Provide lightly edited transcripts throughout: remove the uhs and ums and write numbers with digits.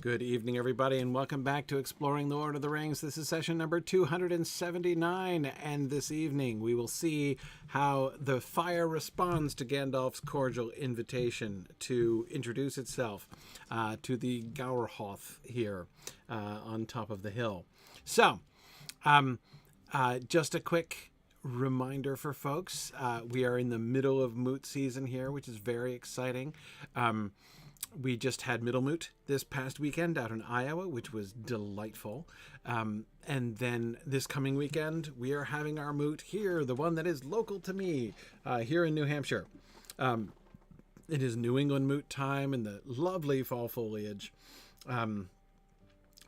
Good evening, everybody, and welcome back to Exploring the Lord of the Rings. This is session number 279, and this evening we will see how the fire responds to Gandalf's cordial invitation to introduce itself to the Gowerhoth here on top of the hill. So, just a quick reminder for folks, we are in the middle of Moot season here, which is very exciting. We just had Middle Moot this past weekend out in Iowa, which was delightful. And then this coming weekend, we are having our Moot here, the one that is local to me, here in New Hampshire. It is New England Moot time and the lovely fall foliage.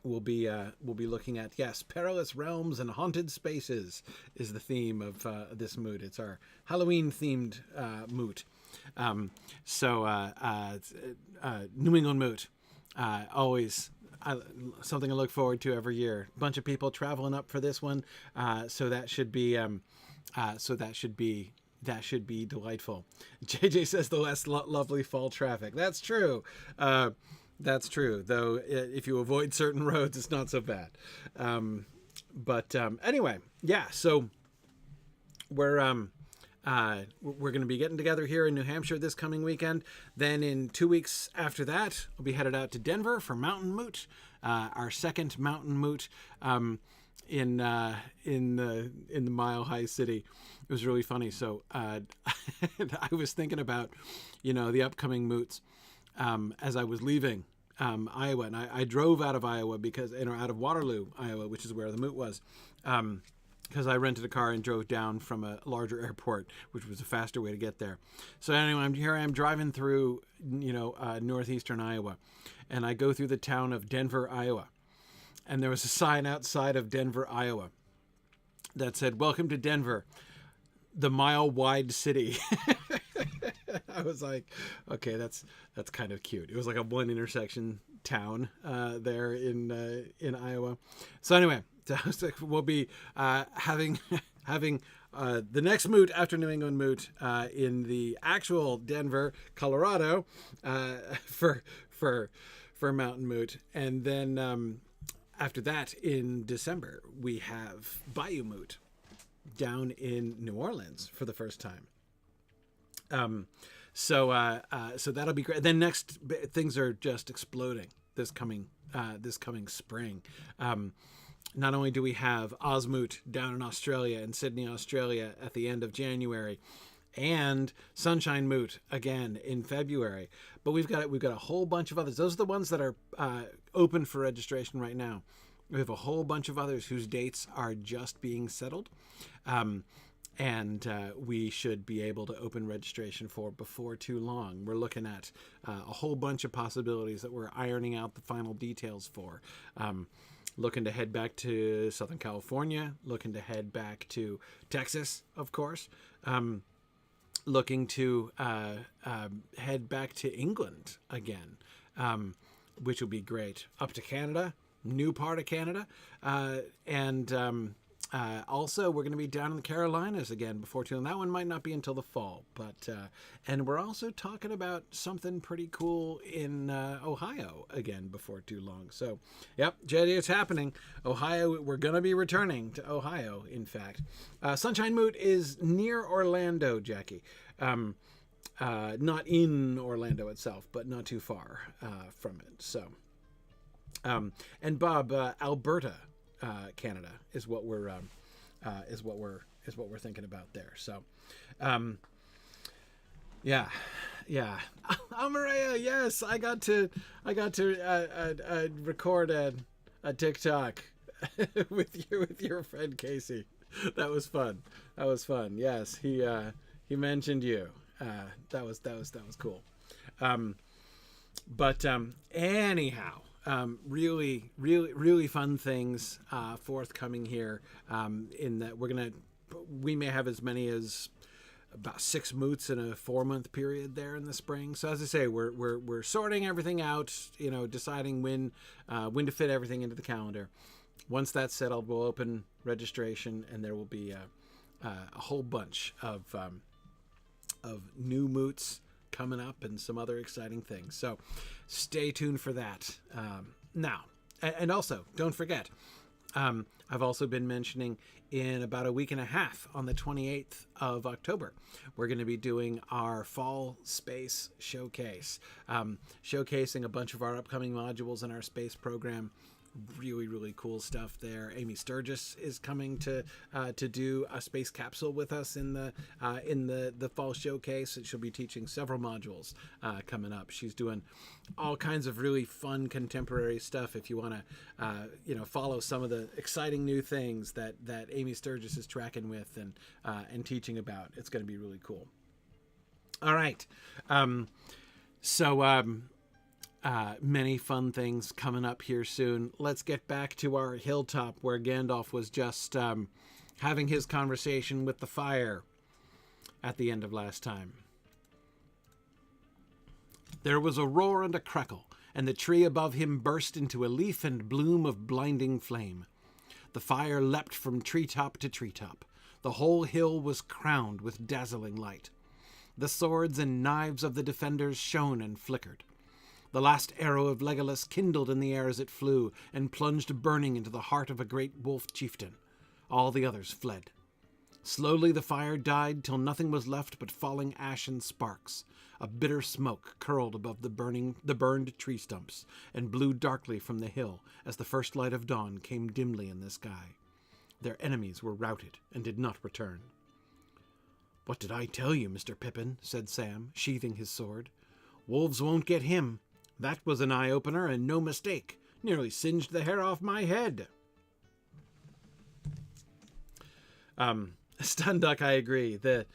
We'll be looking at, yes, perilous realms and haunted spaces is the theme of this Moot. It's our Halloween-themed Moot. New England Moot, always something I look forward to every year. A bunch of people traveling up for this one, so that should be delightful. JJ says the less lovely fall traffic. That's true. That's true. Though if you avoid certain roads, it's not so bad. Anyway, yeah. So we're going to be getting together here in New Hampshire this coming weekend. Then in 2 weeks after that, we'll be headed out to Denver for Mountain Moot, our second Mountain Moot in the Mile High City. It was really funny. So I was thinking about, the upcoming moots as I was leaving Iowa, and I drove out of Iowa out of Waterloo, Iowa, which is where the Moot was. Because I rented a car and drove down from a larger airport, which was a faster way to get there. So anyway, I am driving through, northeastern Iowa, and I go through the town of Denver, Iowa. And there was a sign outside of Denver, Iowa that said, "Welcome to Denver, the mile-wide city." I was like, okay, that's kind of cute. It was like a one intersection town there in Iowa. So anyway, we'll be having the next Moot after New England Moot in the actual Denver, Colorado, for Mountain Moot, and then after that in December we have Bayou Moot down in New Orleans for the first time. So that'll be great. Then next, things are just exploding this coming spring. Not only do we have Osmoot down in Australia, in Sydney, Australia, at the end of January, and Sunshine Moot again in February, but we've got a whole bunch of others. Those are the ones that are open for registration right now. We have a whole bunch of others whose dates are just being settled, and we should be able to open registration for before too long. We're looking at a whole bunch of possibilities that we're ironing out the final details for. Looking to head back to Southern California, looking to head back to Texas, of course, looking to head back to England again, which will be great. Up to Canada, new part of Canada, and also we're going to be down in the Carolinas again before too long. That one might not be until the fall, but and we're also talking about something pretty cool in Ohio again before too long. So, yep, JD, it's happening. Ohio, we're going to be returning to Ohio, in fact. Sunshine Moot is near Orlando, Jackie. Not in Orlando itself, but not too far from it. So, and Bob, Alberta, Canada is what we're thinking about there. So, yeah. Maria, yes, I got to record a TikTok with your friend Casey. That was fun. Yes, he mentioned you. That was cool. Anyhow. Really fun things forthcoming here. In that we may have as many as about 6 moots in a 4-month period there in the spring. So as I say, we're sorting everything out, deciding when to fit everything into the calendar. Once that's settled, we'll open registration, and there will be a whole bunch of new moots coming up and some other exciting things. So stay tuned for that. Now, and also, don't forget, I've also been mentioning in about a week and a half, on the 28th of October, we're going to be doing our fall space showcase, showcasing a bunch of our upcoming modules in our space program. Really, really cool stuff there. Amy Sturgis is coming to do a space capsule with us in the fall showcase. And she'll be teaching several modules coming up. She's doing all kinds of really fun contemporary stuff. If you want to, follow some of the exciting new things that Amy Sturgis is tracking with and teaching about, it's going to be really cool. All right, many fun things coming up here soon. Let's get back to our hilltop where Gandalf was just having his conversation with the fire at the end of last time. There was a roar and a crackle, and the tree above him burst into a leaf and bloom of blinding flame. The fire leapt from treetop to treetop. The whole hill was crowned with dazzling light. The swords and knives of the defenders shone and flickered. The last arrow of Legolas kindled in the air as it flew, and plunged burning into the heart of a great wolf chieftain. All the others fled. Slowly the fire died till nothing was left but falling ash and sparks. A bitter smoke curled above the burned tree stumps, and blew darkly from the hill as the first light of dawn came dimly in the sky. Their enemies were routed and did not return. "What did I tell you, Mr. Pippin?" said Sam, sheathing his sword. "Wolves won't get him. That was an eye-opener and no mistake. Nearly singed the hair off my head." Stunduck, I agree. The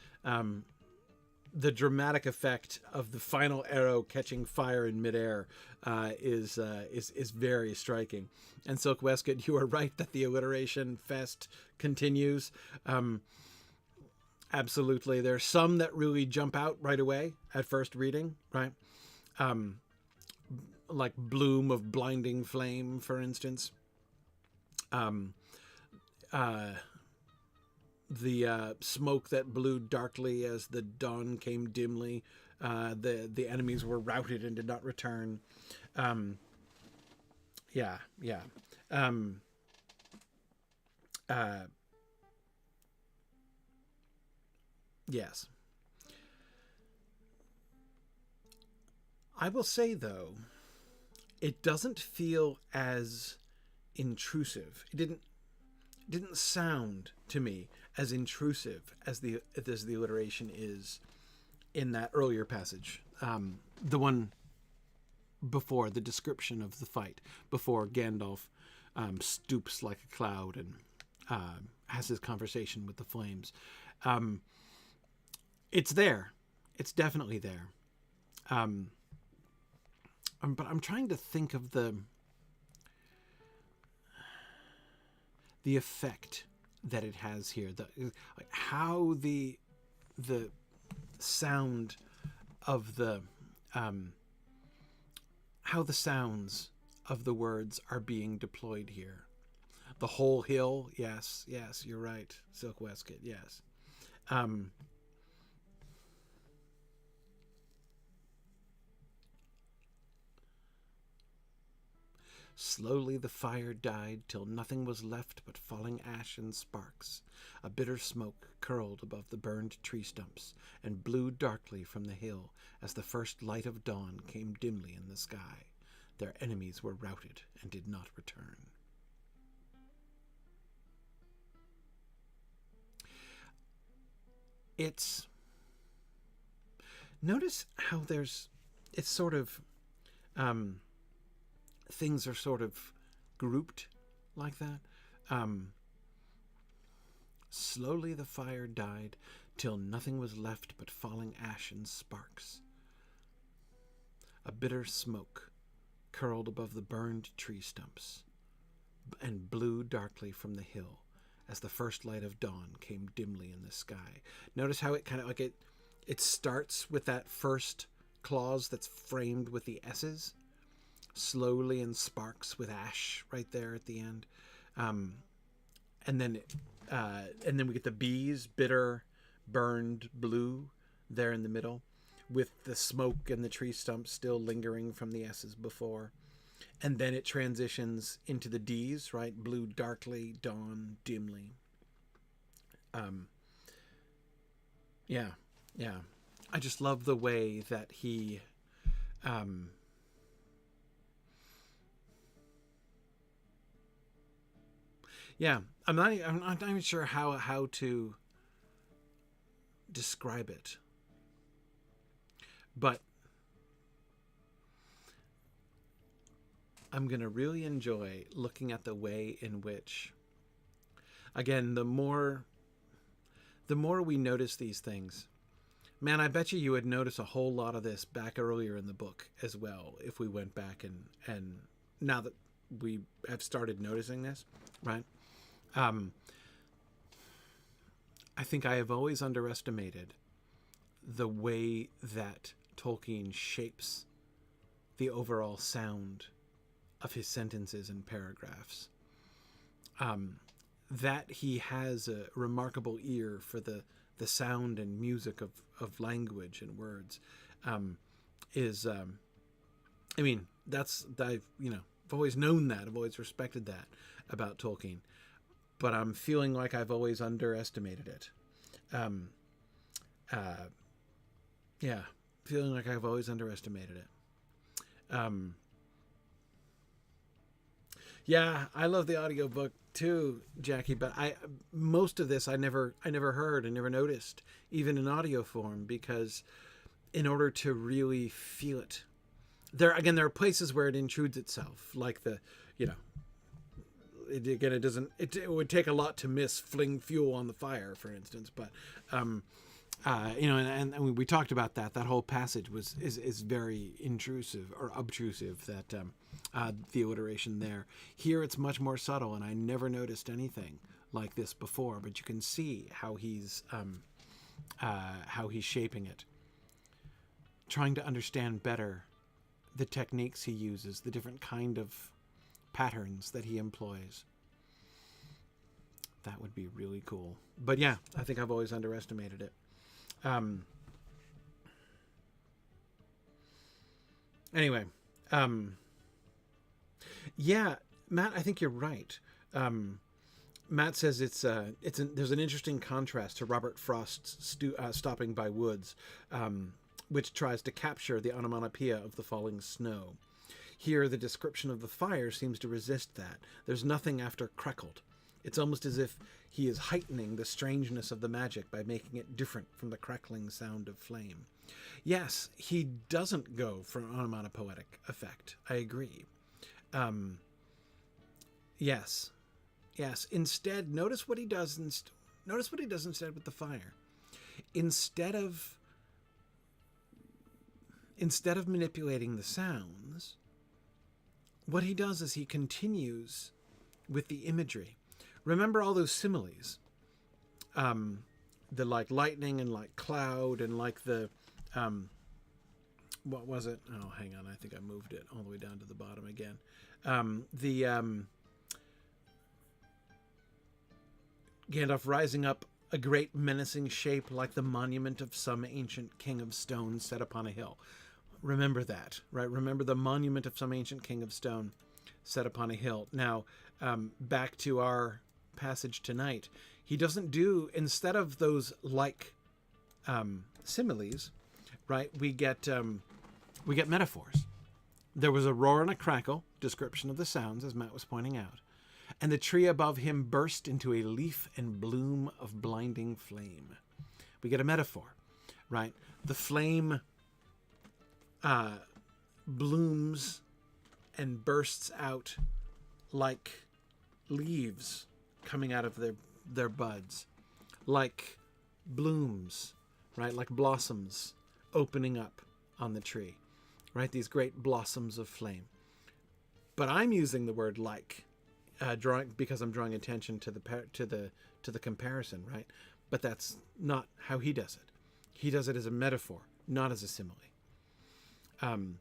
dramatic effect of the final arrow catching fire in midair is very striking. And Silk Westcott, you are right that the alliteration fest continues. Absolutely. There's some that really jump out right away at first reading, right? Like bloom of blinding flame, for instance. The smoke that blew darkly as the dawn came dimly. The enemies were routed and did not return. Yes. I will say, though, it doesn't feel as intrusive. It didn't sound to me as intrusive as the alliteration is in that earlier passage, the one before the description of the fight, before Gandalf stoops like a cloud and has his conversation with the flames. It's there. It's definitely there. But I'm trying to think of the effect that it has here, how the sound of how the sounds of the words are being deployed here. The whole hill, yes, you're right, Silk Westcott, yes. Slowly the fire died till nothing was left but falling ash and sparks. A bitter smoke curled above the burned tree stumps and blew darkly from the hill as the first light of dawn came dimly in the sky. Their enemies were routed and did not return. Notice how it's sort of, things are sort of grouped like that. Slowly the fire died till nothing was left but falling ash and sparks. A bitter smoke curled above the burned tree stumps and blew darkly from the hill as the first light of dawn came dimly in the sky. Notice how it kind of it starts with that first clause that's framed with the S's, slowly, and sparks with ash right there at the end, and then we get the B's, bitter, burned, blue there in the middle, with the smoke and the tree stumps still lingering from the S's before, and then it transitions into the D's, right? Blue darkly, dawn dimly. Yeah, yeah. I just love the way that he, yeah. I'm not even sure how to describe it, but I'm gonna really enjoy looking at the way in which, again, the more we notice these things, man, I bet you would notice a whole lot of this back earlier in the book as well if we went back and now that we have started noticing this, right? I think I have always underestimated the way that Tolkien shapes the overall sound of his sentences and paragraphs. That he has a remarkable ear for the sound and music of language and words is, I mean, I've always known that. I've always respected that about Tolkien, but I'm feeling like I've always underestimated it. Yeah, feeling like I've always underestimated it. Yeah, I love the audiobook too, Jackie, but most of this I never heard and never noticed, even in audio form, because in order to really feel it, there are places where it intrudes itself, like it would take a lot to miss fling fuel on the fire, for instance, but and we talked about that whole passage is very intrusive or obtrusive, that the alliteration there. Here it's much more subtle, and I never noticed anything like this before, but you can see how he's shaping it, trying to understand better the techniques he uses, the different kind of patterns that he employs. That would be really cool. But yeah, I think I've always underestimated it. Anyway, yeah, Matt, I think you're right. Matt says there's an interesting contrast to Robert Frost's Stopping by Woods, which tries to capture the onomatopoeia of the falling snow. Here, the description of the fire seems to resist that. There's nothing after crackled. It's almost as if he is heightening the strangeness of the magic by making it different from the crackling sound of flame. Yes, he doesn't go for an onomatopoetic effect. I agree. Yes. Instead, notice what he does. Notice what he does instead with the fire. Instead of manipulating the sounds, what he does is he continues with the imagery. Remember all those similes, the like lightning and like cloud and like the what was it? Oh, hang on, I think I moved it all the way down to the bottom again. Gandalf rising up, a great menacing shape like the monument of some ancient king of stone set upon a hill. Remember that, right? Remember the monument of some ancient king of stone set upon a hill. Now, back to our passage tonight, he doesn't do, instead of those like similes, right? We get metaphors. There was a roar and a crackle, description of the sounds, as Matt was pointing out, and the tree above him burst into a leaf and bloom of blinding flame. We get a metaphor, right? The flame blooms and bursts out like leaves coming out of their buds, like blooms, right? Like blossoms opening up on the tree, right? These great blossoms of flame. But I'm using the word like, because I'm drawing attention to the comparison, right? But that's not how he does it. He does it as a metaphor, not as a simile. And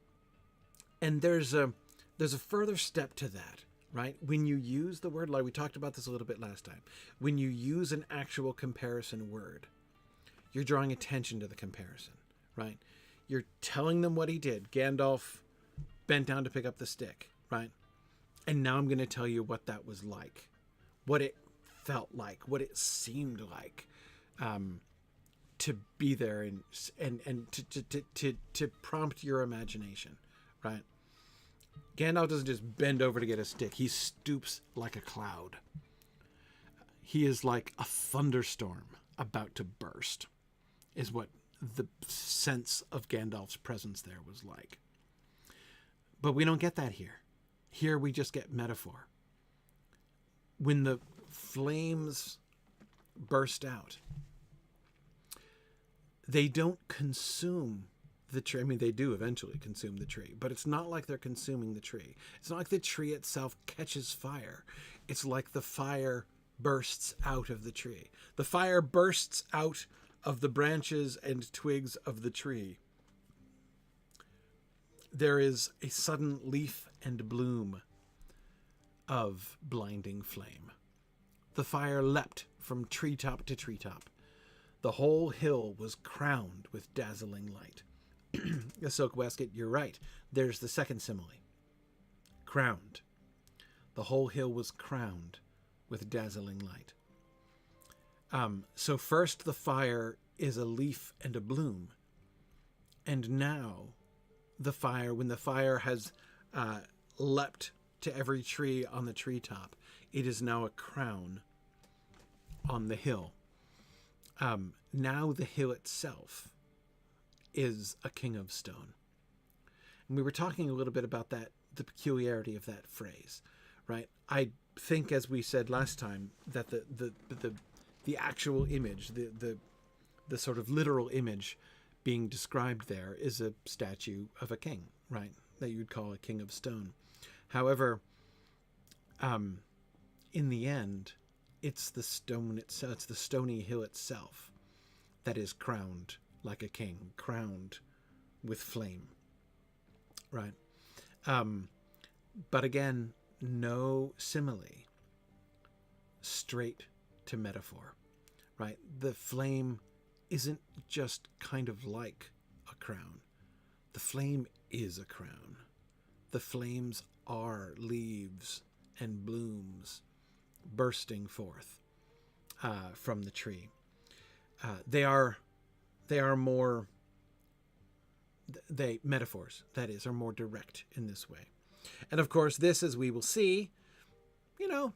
there's a further step to that, right? When you use the word, like we talked about this a little bit last time, when you use an actual comparison word, you're drawing attention to the comparison, right? You're telling them what he did. Gandalf bent down to pick up the stick, right? And now I'm going to tell you what that was like, what it felt like, what it seemed like, to be there and to prompt your imagination, right? Gandalf doesn't just bend over to get a stick. He stoops like a cloud. He is like a thunderstorm about to burst, is what the sense of Gandalf's presence there was like. But we don't get that here. Here we just get metaphor. When the flames burst out, they don't consume the tree. I mean, they do eventually consume the tree, but it's not like they're consuming the tree. It's not like the tree itself catches fire. It's like the fire bursts out of the tree. The fire bursts out of the branches and twigs of the tree. There is a sudden leaf and bloom of blinding flame. The fire leapt from treetop to treetop. The whole hill was crowned with dazzling light. Silk Waistcoat, you're right. There's the second simile. Crowned. The whole hill was crowned with dazzling light. So first the fire is a leaf and a bloom. And now the fire, when the fire has leapt to every tree on the treetop, it is now a crown on the hill. Now the hill itself is a king of stone. And we were talking a little bit about that, the peculiarity of that phrase, right? I think, as we said last time, that the actual image, the sort of literal image being described there is a statue of a king, right? That you'd call a king of stone. However, in the end, it's the stone itself, it's the stony hill itself that is crowned like a king, crowned with flame, right? But again, no simile, straight to metaphor, right? The flame isn't just kind of like a crown. The flame is a crown. The flames are leaves and blooms bursting forth from the tree. They are more, metaphors, that is, are more direct in this way. And of course, this, as we will see,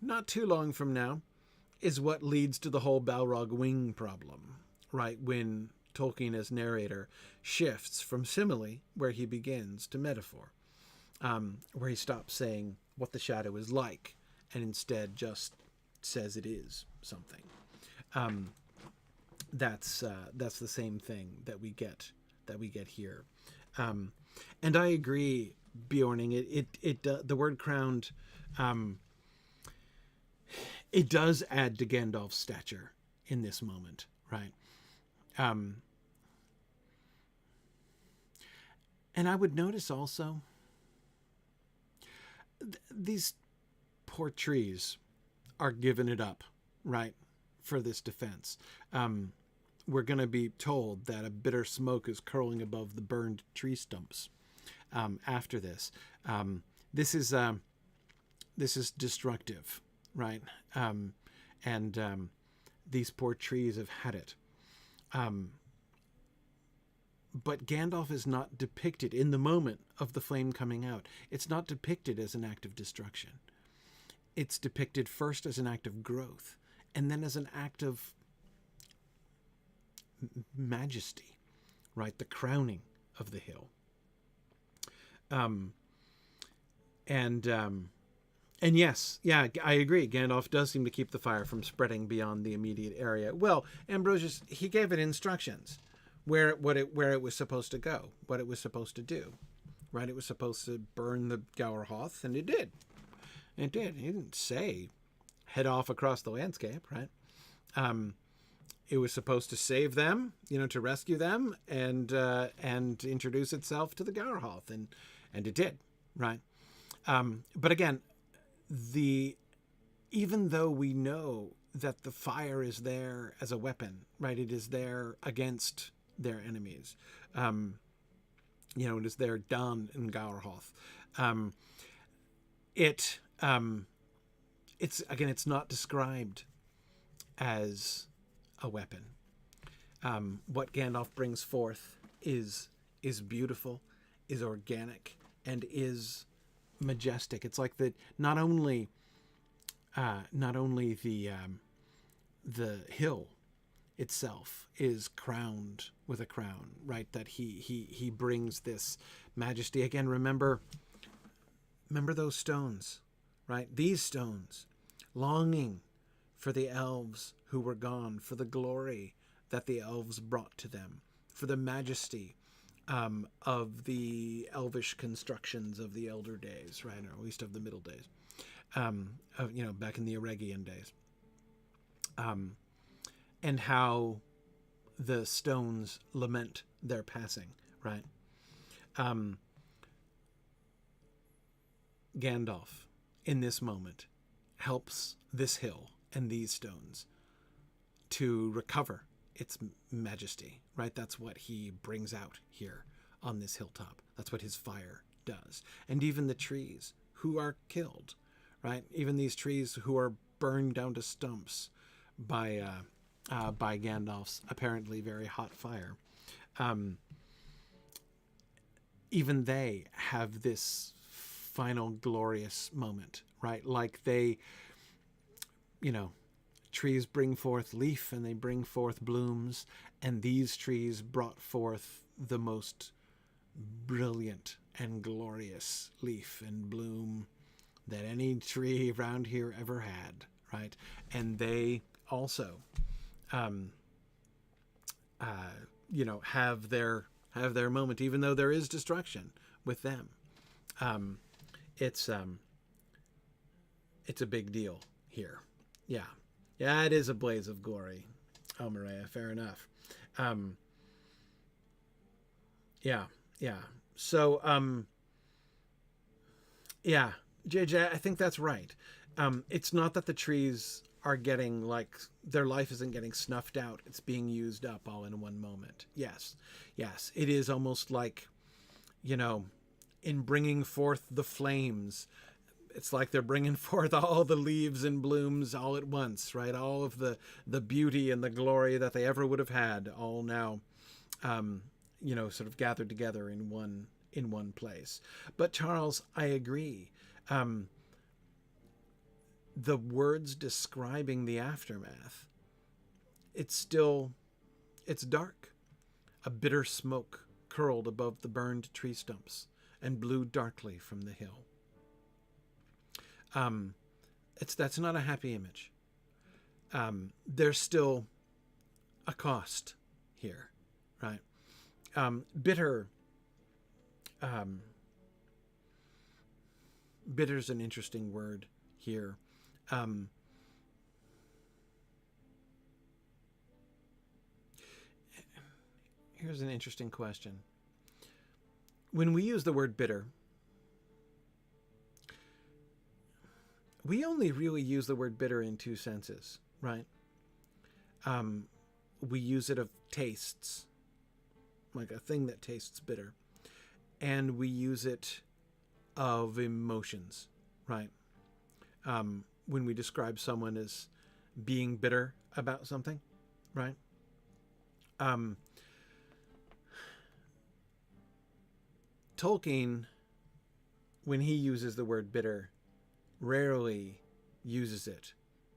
not too long from now, is what leads to the whole Balrog wing problem, right? When Tolkien as narrator shifts from simile, where he begins, to metaphor, where he stops saying what the shadow is like and instead just says it is something. That's the same thing that we get here. And I agree, Bjorning. The word crowned, it does add to Gandalf's stature in this moment, right? And I would notice also these poor trees are giving it up, right, for this defense. We're going to be told that a bitter smoke is curling above the burned tree stumps after this. This is destructive, right? And these poor trees have had it. But Gandalf is not depicted in the moment of the flame coming out. It's not depicted as an act of destruction. It's depicted first as an act of growth, and then as an act of majesty, right? The crowning of the hill. And yes, I agree. Gandalf does seem to keep the fire from spreading beyond the immediate area. Well, Ambrosius, he gave it instructions where it was supposed to go, what it was supposed to do, right? It was supposed to burn the Gowerhoth, and it did. It did. He didn't say head off across the landscape, right? It was supposed to save them, to rescue them, and introduce itself to the Gowerhoth, and it did, right? But again, even though we know that the fire is there as a weapon, right? It is there against their enemies. It is there done in Gowerhoth. It it's not described as a weapon. What Gandalf brings forth is beautiful, is organic, and is majestic. It's like that. Not only the hill itself is crowned with a crown, right? That he brings this majesty. Again, remember those stones, right? These stones, longing for the elves who were gone, for the glory that the elves brought to them, for the majesty of the elvish constructions of the elder days, right? Or at least of the middle days, back in the Eregian days. And how the stones lament their passing, right? Gandalf, in this moment, helps this hill and these stones to recover its majesty, right? That's what he brings out here on this hilltop. That's what his fire does. And even the trees who are killed, right? Even these trees who are burned down to stumps by Gandalf's apparently very hot fire. Even they have this final glorious moment, right? Like they, trees bring forth leaf and they bring forth blooms, and these trees brought forth the most brilliant and glorious leaf and bloom that any tree around here ever had, right? And they also have their moment, even though there is destruction with them. It's a big deal here. Yeah, it is a blaze of glory. Oh, Maria, fair enough. Yeah. So, JJ, I think that's right. It's not that the trees are getting, like, their life isn't getting snuffed out. It's being used up all in one moment. Yes. It is almost like, in bringing forth the flames, it's like they're bringing forth all the leaves and blooms all at once, right? All of the beauty and the glory that they ever would have had, all now, sort of gathered together in one place. But Charles, I agree. The words describing the aftermath, it's dark. A bitter smoke curled above the burned tree stumps and blew darkly from the hill. That's not a happy image. There's still a cost here, right? Bitter's an interesting word here. Here's an interesting question. When we use the word bitter, we only really use the word bitter in two senses, right? We use it of tastes, like a thing that tastes bitter. And we use it of emotions, right? When we describe someone as being bitter about something, right? Tolkien, when he uses the word bitter, rarely uses it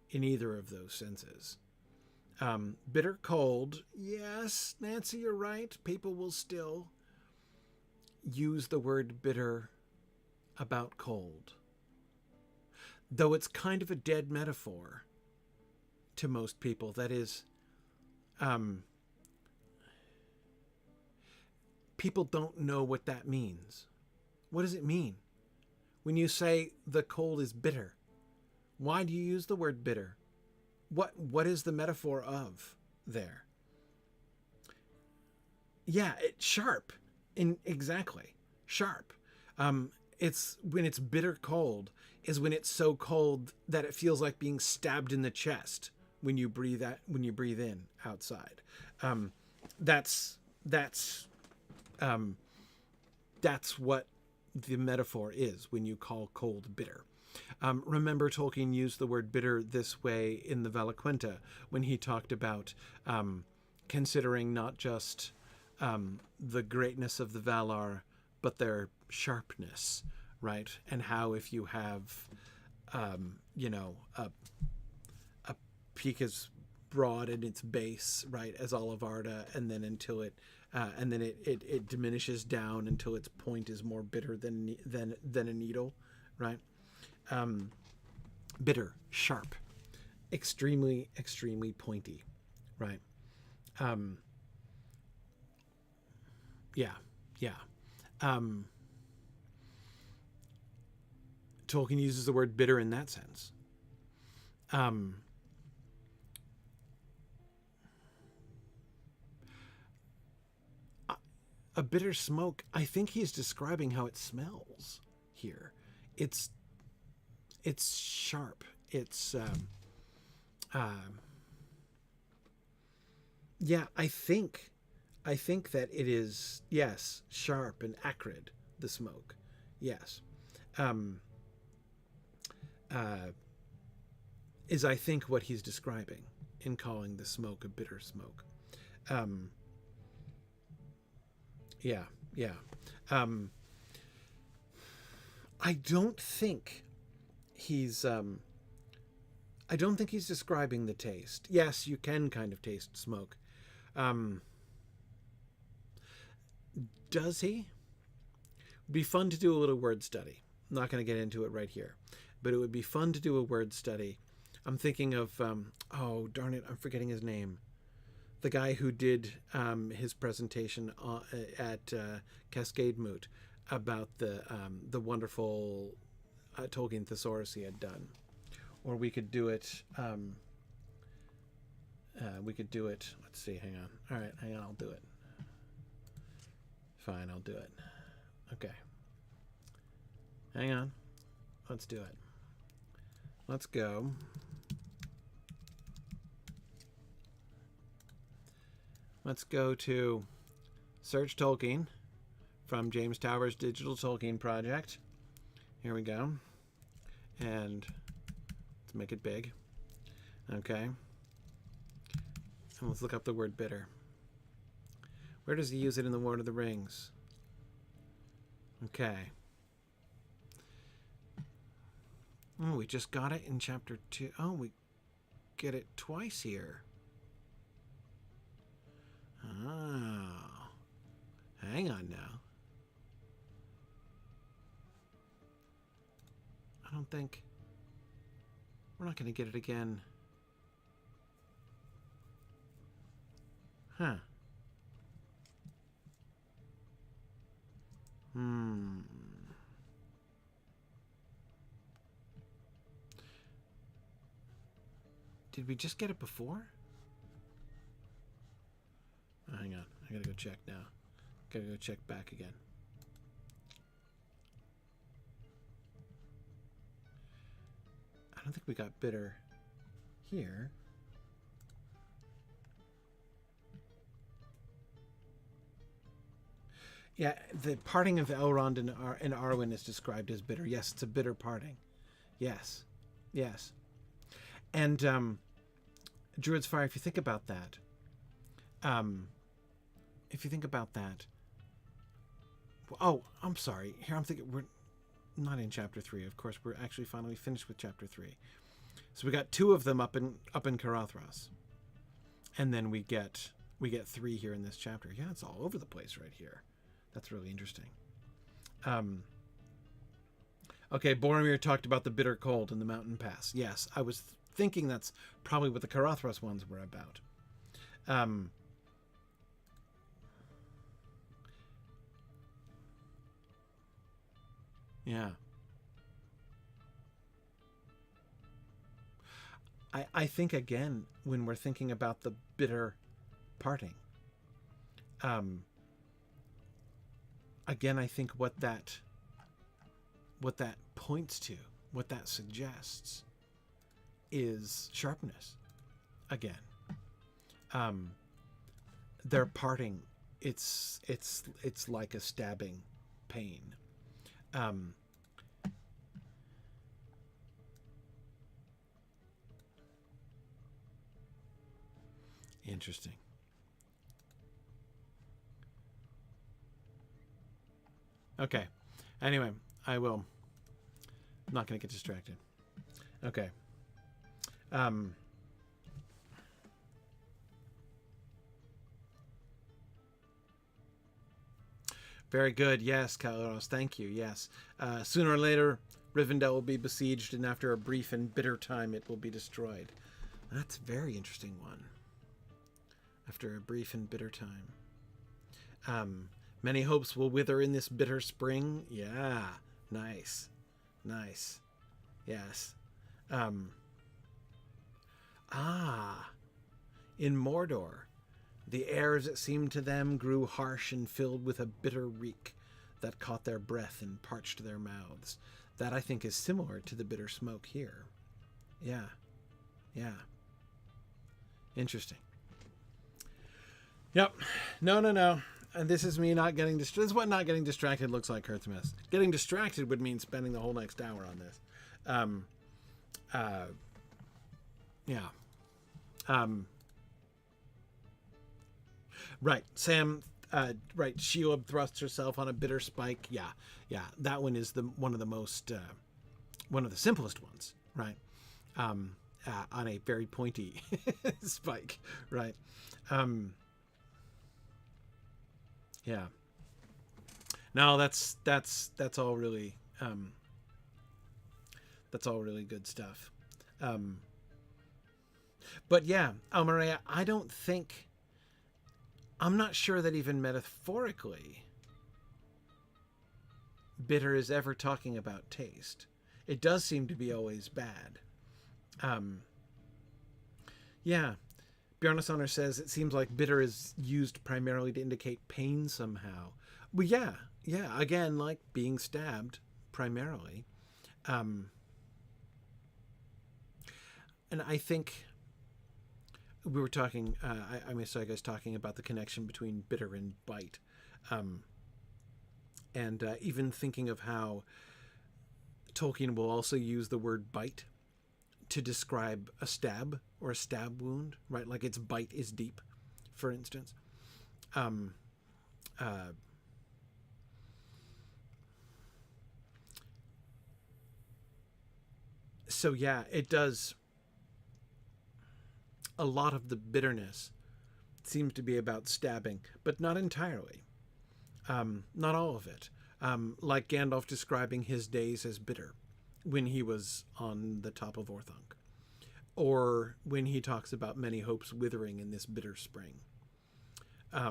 in either of those senses. Bitter cold, yes, Nancy, you're right. People will still use the word bitter about cold, though it's kind of a dead metaphor to most people. That is, people don't know what that means. What does it mean? When you say the cold is bitter, why do you use the word bitter? What is the metaphor of there? Yeah, it's sharp. Exactly. Sharp. It's when it's bitter cold is when it's so cold that it feels like being stabbed in the chest when you breathe in outside. That's what the metaphor is when you call cold bitter. Remember, Tolkien used the word bitter this way in the Valaquenta when he talked about considering not just the greatness of the Valar, but their sharpness, right? And how if you have, you know, a peak as broad in its base, right, as Olivarda, and then until it, and then it diminishes down until its point is more bitter than a needle, right? Bitter, sharp, extremely pointy, right? Yeah. Tolkien uses the word bitter in that sense. A bitter smoke, I think he's describing how it smells here. It's sharp. It's yeah, I think that it is, yes, sharp and acrid, the smoke. Yes. Is I think what he's describing in calling the smoke a bitter smoke. Yeah. I don't think he's describing the taste. Yes, you can kind of taste smoke. Does he? It'd be fun to do a little word study. I'm not going to get into it right here, but it would be fun to do a word study. I'm thinking of, oh, darn it, I'm forgetting his name. The guy who did his presentation at Cascade Moot about the wonderful Tolkien thesaurus he had done. Or we could do it, let's see, hang on. All right, hang on, I'll do it. Fine, I'll do it. Okay. Hang on. Let's do it. Let's go. Let's go to Search Tolkien from James Tower's Digital Tolkien Project. Here we go. And let's make it big. Okay. And let's look up the word bitter. Where does he use it in the Lord of the Rings? Okay. Oh, we just got it in chapter 2. Oh, we get it twice here. Oh. Hang on now. I don't think... We're not going to get it again. Huh. Did we just get it before? Oh, hang on. I gotta go check now. Gotta go check back again. I don't think we got bitter here. Yeah, the parting of Elrond and Arwen is described as bitter. Yes, it's a bitter parting. Yes. And Druid's Fire, if you think about that, oh, I'm sorry. Here I'm thinking, we're not in chapter 3. Of course, we're actually finally finished with chapter 3. So we got 2 of them up in Carothras, and then we get 3 here in this chapter. Yeah, it's all over the place right here. That's really interesting. Okay, Boromir talked about the bitter cold in the mountain pass. Yes, I was thinking that's probably what the Carothras ones were about. Yeah. I think, again, when we're thinking about the bitter parting, again, I think what that points to, what that suggests, is sharpness. Again, their parting, it's like a stabbing pain. Interesting. Okay. Anyway, I'm not going to get distracted. Okay. Very good. Yes, Kairos. Thank you. Yes. Sooner or later, Rivendell will be besieged, and after a brief and bitter time, it will be destroyed. That's a very interesting one. After a brief and bitter time. Many hopes will wither in this bitter spring. Yeah. Nice. Nice. Yes. In Mordor, the air, as it seemed to them, grew harsh and filled with a bitter reek that caught their breath and parched their mouths. That, I think, is similar to the bitter smoke here. Yeah. Yeah. Interesting. Yep. No. And this is me not getting distracted. This is what not getting distracted looks like, Kurtzimus. Getting distracted would mean spending the whole next hour on this. Yeah. Right. Sam, right. Sheob thrusts herself on a bitter spike. Yeah. That one is one of the simplest ones, right? On a very pointy spike, right? Yeah. No, that's all really, that's all really good stuff. But yeah, Maria, I'm not sure that even metaphorically bitter is ever talking about taste. It does seem to be always bad. Yeah. Bjarnasonar says it seems like bitter is used primarily to indicate pain somehow. Well, yeah. Again, like being stabbed primarily. And I think we were talking, I saw you guys talking about the connection between bitter and bite. And even thinking of how Tolkien will also use the word bite to describe a stab or a stab wound, right? Like its bite is deep, for instance. So yeah, it does. A lot of the bitterness seems to be about stabbing, but not entirely. Not all of it. Like Gandalf describing his days as bitter when he was on the top of Orthanc, or when he talks about many hopes withering in this bitter spring. I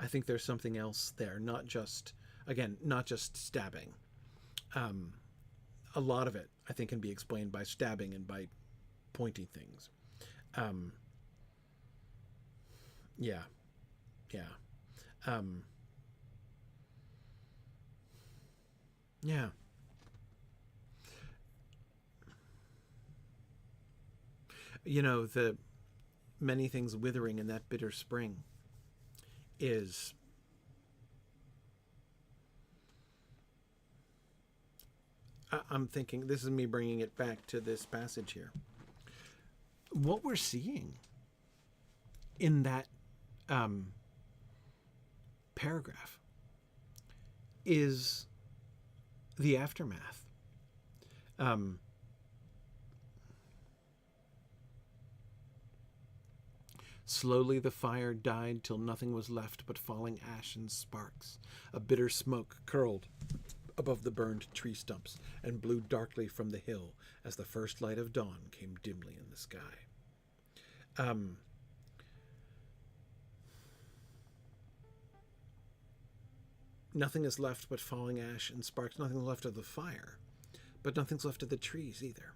think there's something else there, not just stabbing. A lot of it, I think, can be explained by stabbing and by pointing things. Yeah. Yeah. The many things withering in that bitter spring is I'm thinking, this is me bringing it back to this passage here. What we're seeing in that paragraph is the aftermath. Slowly the fire died till nothing was left but falling ash and sparks. A bitter smoke curled above the burned tree stumps and blew darkly from the hill as the first light of dawn came dimly in the sky. Nothing is left but falling ash and sparks. Nothing left of the fire, but nothing's left of the trees either.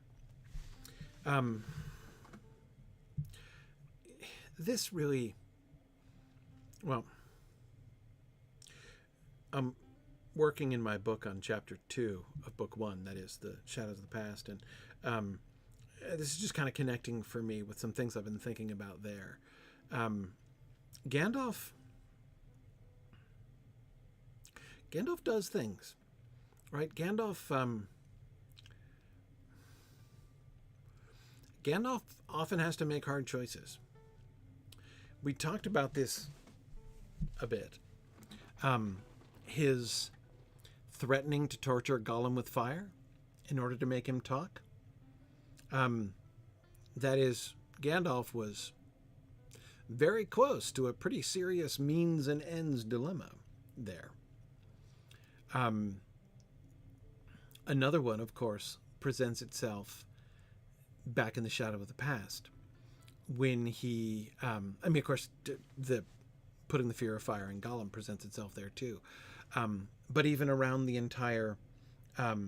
This really, well, I'm working in my book on chapter 2 of book 1, that is the Shadows of the Past, and this is just kind of connecting for me with some things I've been thinking about there. Gandalf does things, right? Gandalf Gandalf often has to make hard choices. We talked about this a bit. His threatening to torture Gollum with fire in order to make him talk. That is, Gandalf was very close to a pretty serious means and ends dilemma there. Another one, of course, presents itself back in the Shadow of the Past when he, of course, the putting the fear of fire in Gollum presents itself there too. But even around the entire Frodo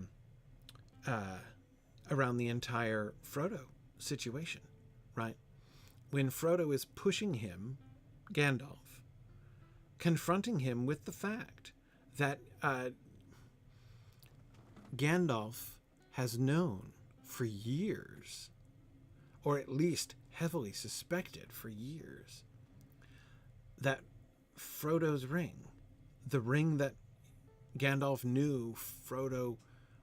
situation, right? When Frodo is pushing him, Gandalf, confronting him with the fact that Gandalf has known for years, or at least heavily suspected for years, that Frodo's ring, the ring that Gandalf knew Frodo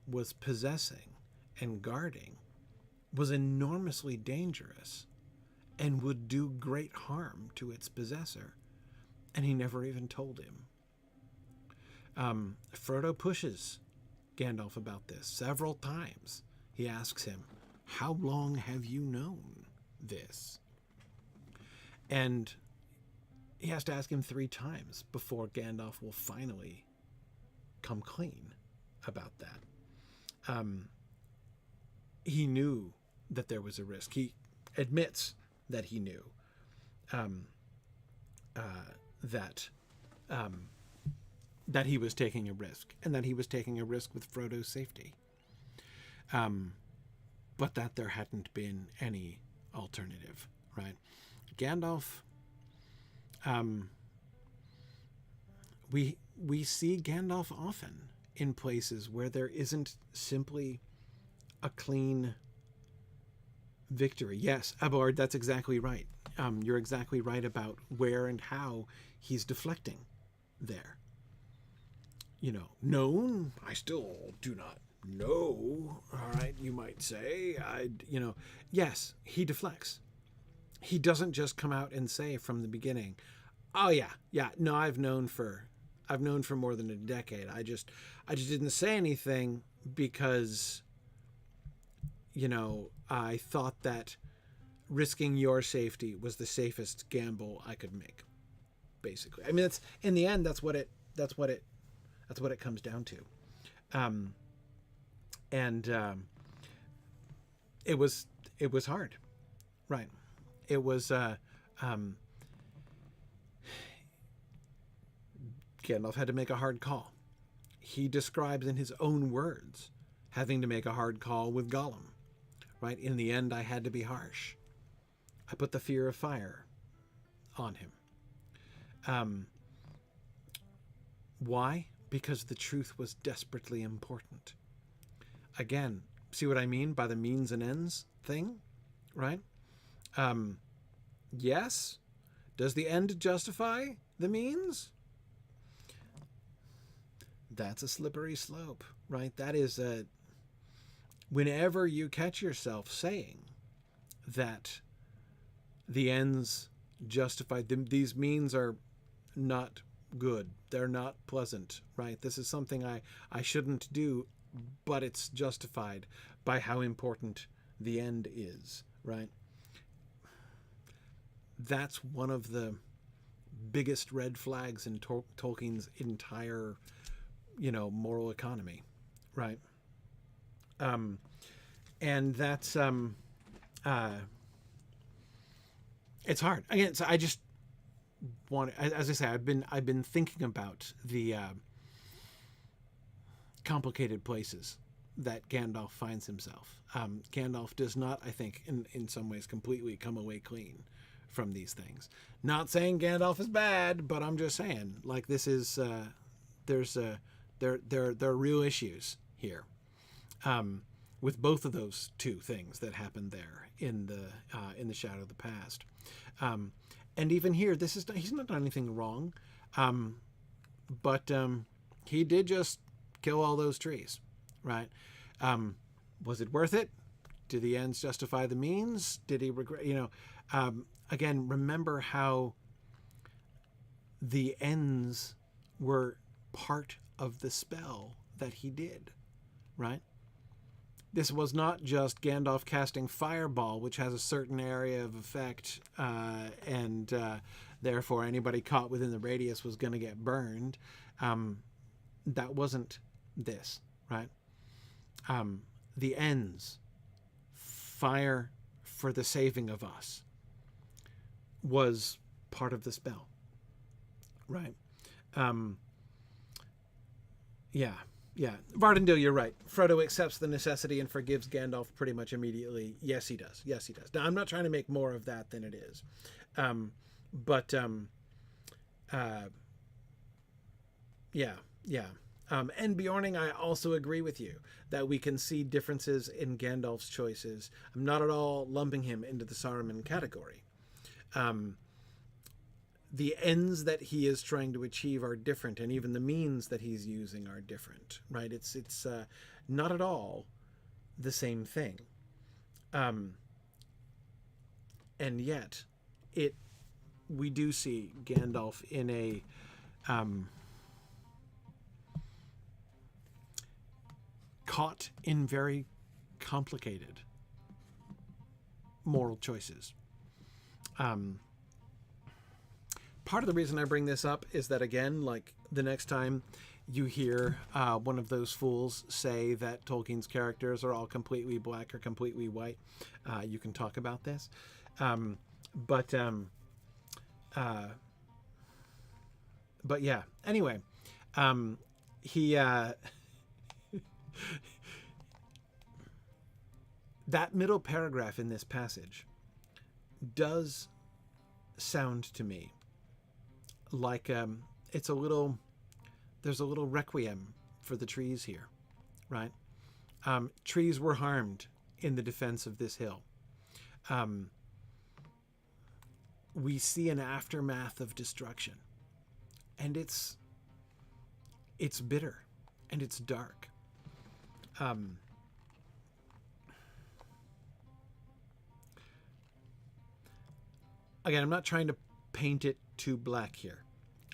was possessing and guarding, was enormously dangerous and would do great harm to its possessor, and he never even told him. Frodo pushes Gandalf about this several times. He asks him, "How long have you known this?" And he has to ask him 3 times before Gandalf will finally come clean about that. He knew that there was a risk. He admits that he knew that he was taking a risk, and that he was taking a risk with Frodo's safety, but that there hadn't been any alternative, right? Gandalf, we see Gandalf often in places where there isn't simply a clean victory. Yes, Abelard, that's exactly right. You're exactly right about where and how he's deflecting there. Known? I still do not know. All right, you might say. Yes, he deflects. He doesn't just come out and say from the beginning, "Oh yeah, no, I've known for more than a decade. I just didn't say anything because I thought that risking your safety was the safest gamble I could make." Basically, that's in the end. That's what it comes down to. It was hard, right? It was Gandalf had to make a hard call. He describes in his own words having to make a hard call with Gollum, right? In the end, I had to be harsh. I put the fear of fire on him. Why? Because the truth was desperately important. Again, see what I mean by the means and ends thing, right? Yes. Does the end justify the means? That's a slippery slope, right? That is whenever you catch yourself saying that the ends justify them, these means are not good, they're not pleasant, right? This is something I shouldn't do, but it's justified by how important the end is, right? That's one of the biggest red flags in Tolkien's entire, moral economy, right? And that's it's hard. Again, so I just want, as I say, I've been thinking about the complicated places that Gandalf finds himself. Gandalf does not, I think, in some ways, completely come away clean from these things. Not saying Gandalf is bad, but I'm just saying, like, this is there are real issues here with both of those two things that happened there in the Shadow of the Past. And even here, he's not done anything wrong, but he did just kill all those trees, right? Was it worth it? Do the ends justify the means? Did he regret? Again, remember how the ends were part of the spell that he did, right? This was not just Gandalf casting Fireball, which has a certain area of effect, and therefore anybody caught within the radius was going to get burned. That wasn't this, right? The ends, fire for the saving of us, was part of the spell, right? Yeah. Vardendil, you're right. Frodo accepts the necessity and forgives Gandalf pretty much immediately. Yes, he does. Now, I'm not trying to make more of that than it is. And Bjorning, I also agree with you that we can see differences in Gandalf's choices. I'm not at all lumping him into the Saruman category. The ends that he is trying to achieve are different, and even the means that he's using are different, right? It's not at all the same thing. And yet, we do see Gandalf in a caught in very complicated moral choices. Part of the reason I bring this up is that, again, like the next time you hear one of those fools say that Tolkien's characters are all completely black or completely white, you can talk about this. But yeah, anyway, he that middle paragraph in this passage does sound to me like there's a little requiem for the trees here, right? Trees were harmed in the defense of this hill. We see an aftermath of destruction, and it's bitter and it's dark. Again, I'm not trying to paint it too black here.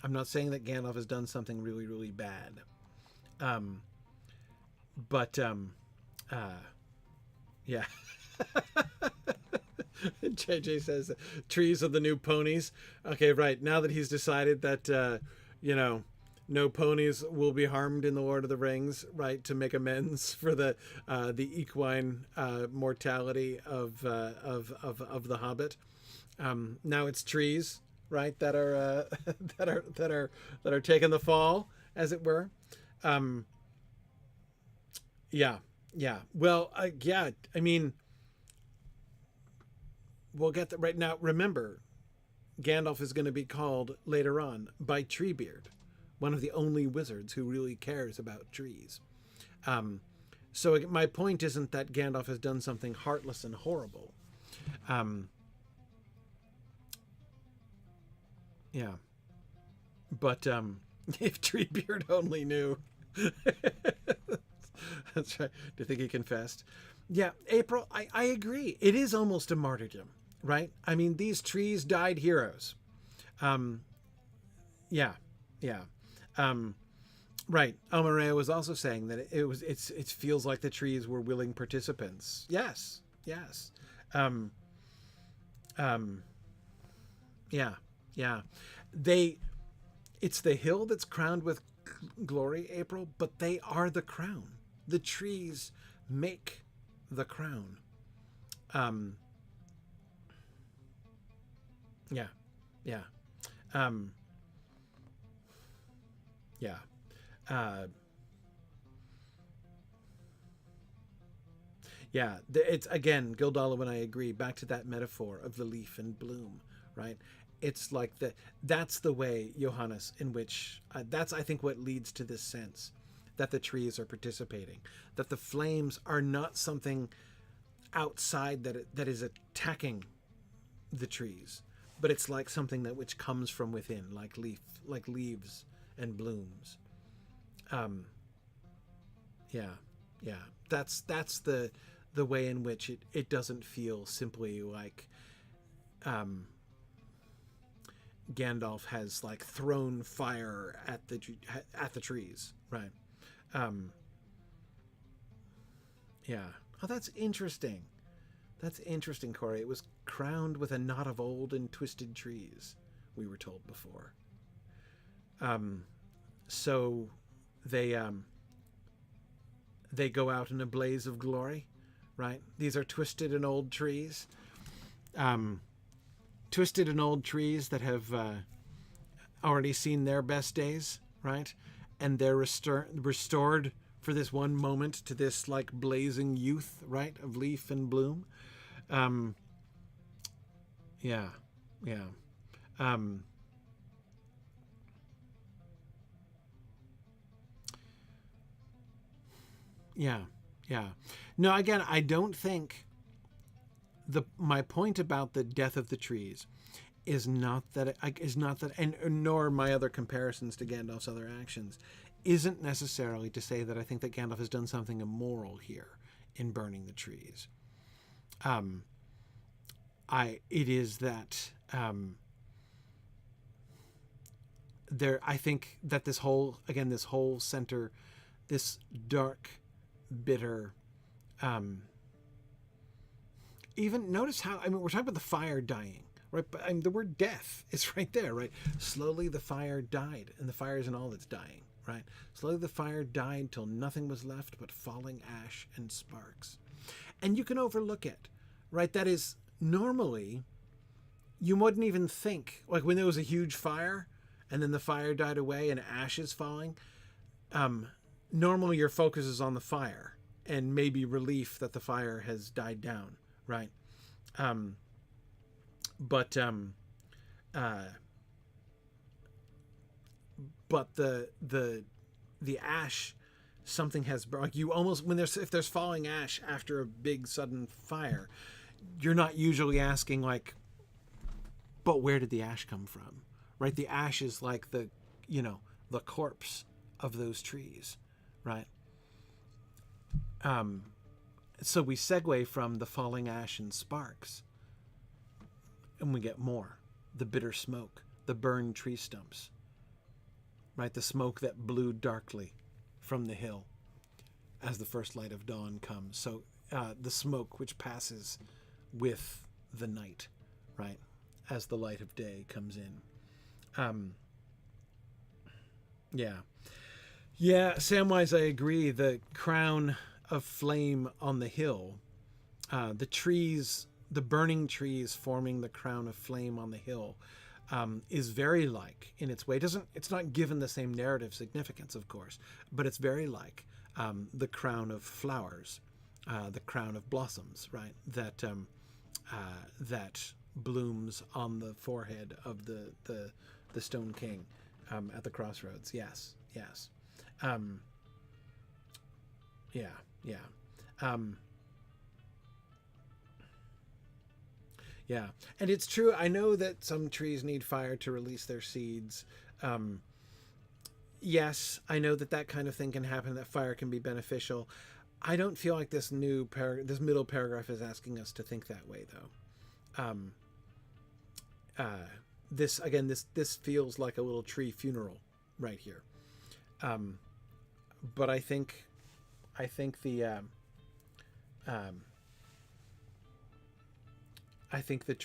I'm not saying that Gandalf has done something really, really bad. Yeah. JJ says, trees are the new ponies. Okay, right. Now that he's decided that, no ponies will be harmed in the Lord of the Rings, right, to make amends for the equine mortality of the Hobbit. Now it's trees, right, that are that are taking the fall, as it were. Yeah. Well, I mean, we'll get that right now. Remember, Gandalf is going to be called later on by Treebeard, one of the only wizards who really cares about trees. So my point isn't that Gandalf has done something heartless and horrible. Yeah. But if Treebeard only knew. That's right. Do you think he confessed? Yeah, April, I agree. It is almost a martyrdom, right? I mean, these trees died heroes. Yeah. Right. Maria was also saying that it feels like the trees were willing participants. Yes. Yeah. It's the hill that's crowned with glory, April, but they are the crown. The trees make the crown. Yeah. It's again, Gildala, when I agree, back to that metaphor of the leaf and bloom, right? It's like that's the way, Johannes, in which that's, I think, what leads to this sense that the trees are participating, that the flames are not something outside that is attacking the trees, but it's like something which comes from within, like leaves and blooms. Yeah. That's the way in which it doesn't feel simply like Gandalf has like thrown fire at the trees, right? Yeah. Oh, that's interesting. That's interesting, Corey. It was crowned with a knot of old and twisted trees, we were told before. So they go out in a blaze of glory, right? These are twisted and old trees. Twisted and old trees that have already seen their best days, right? And they're restored for this one moment to this like blazing youth, right, of leaf and bloom. Yeah. Yeah. No, again, I don't think my point about the death of the trees is not that, and nor my other comparisons to Gandalf's other actions, isn't necessarily to say that I think that Gandalf has done something immoral here in burning the trees. It is that I think that this whole center, this dark, bitter, even notice how, we're talking about the fire dying, right? But the word death is right there, right? Slowly the fire died, and the fire isn't all that's dying, right? Slowly the fire died till nothing was left but falling ash and sparks. And you can overlook it, right? That is, normally, you wouldn't even think, like when there was a huge fire, and then the fire died away and ash is falling, normally your focus is on the fire, and maybe relief that the fire has died down, right? But the ash, something has, like, you almost, if there's falling ash after a big sudden fire, you're not usually asking like, but where did the ash come from, right? The ash is like the corpse of those trees, right? So we segue from the falling ash and sparks, and we get more. The bitter smoke, the burned tree stumps, right? The smoke that blew darkly from the hill as the first light of dawn comes. So the smoke which passes with the night, right? As the light of day comes in. Yeah, Samwise, I agree. The crown of flame on the hill, the trees, the burning trees forming the crown of flame on the hill, is very like, in its way, it's not given the same narrative significance, of course, but it's very like the crown of flowers, the crown of blossoms, right? That blooms on the forehead of the Stone King at the crossroads. Yes. Yeah. And it's true. I know that some trees need fire to release their seeds. Yes, I know that kind of thing can happen, that fire can be beneficial. I don't feel like this middle paragraph is asking us to think that way, though. This feels like a little tree funeral right here. But I think the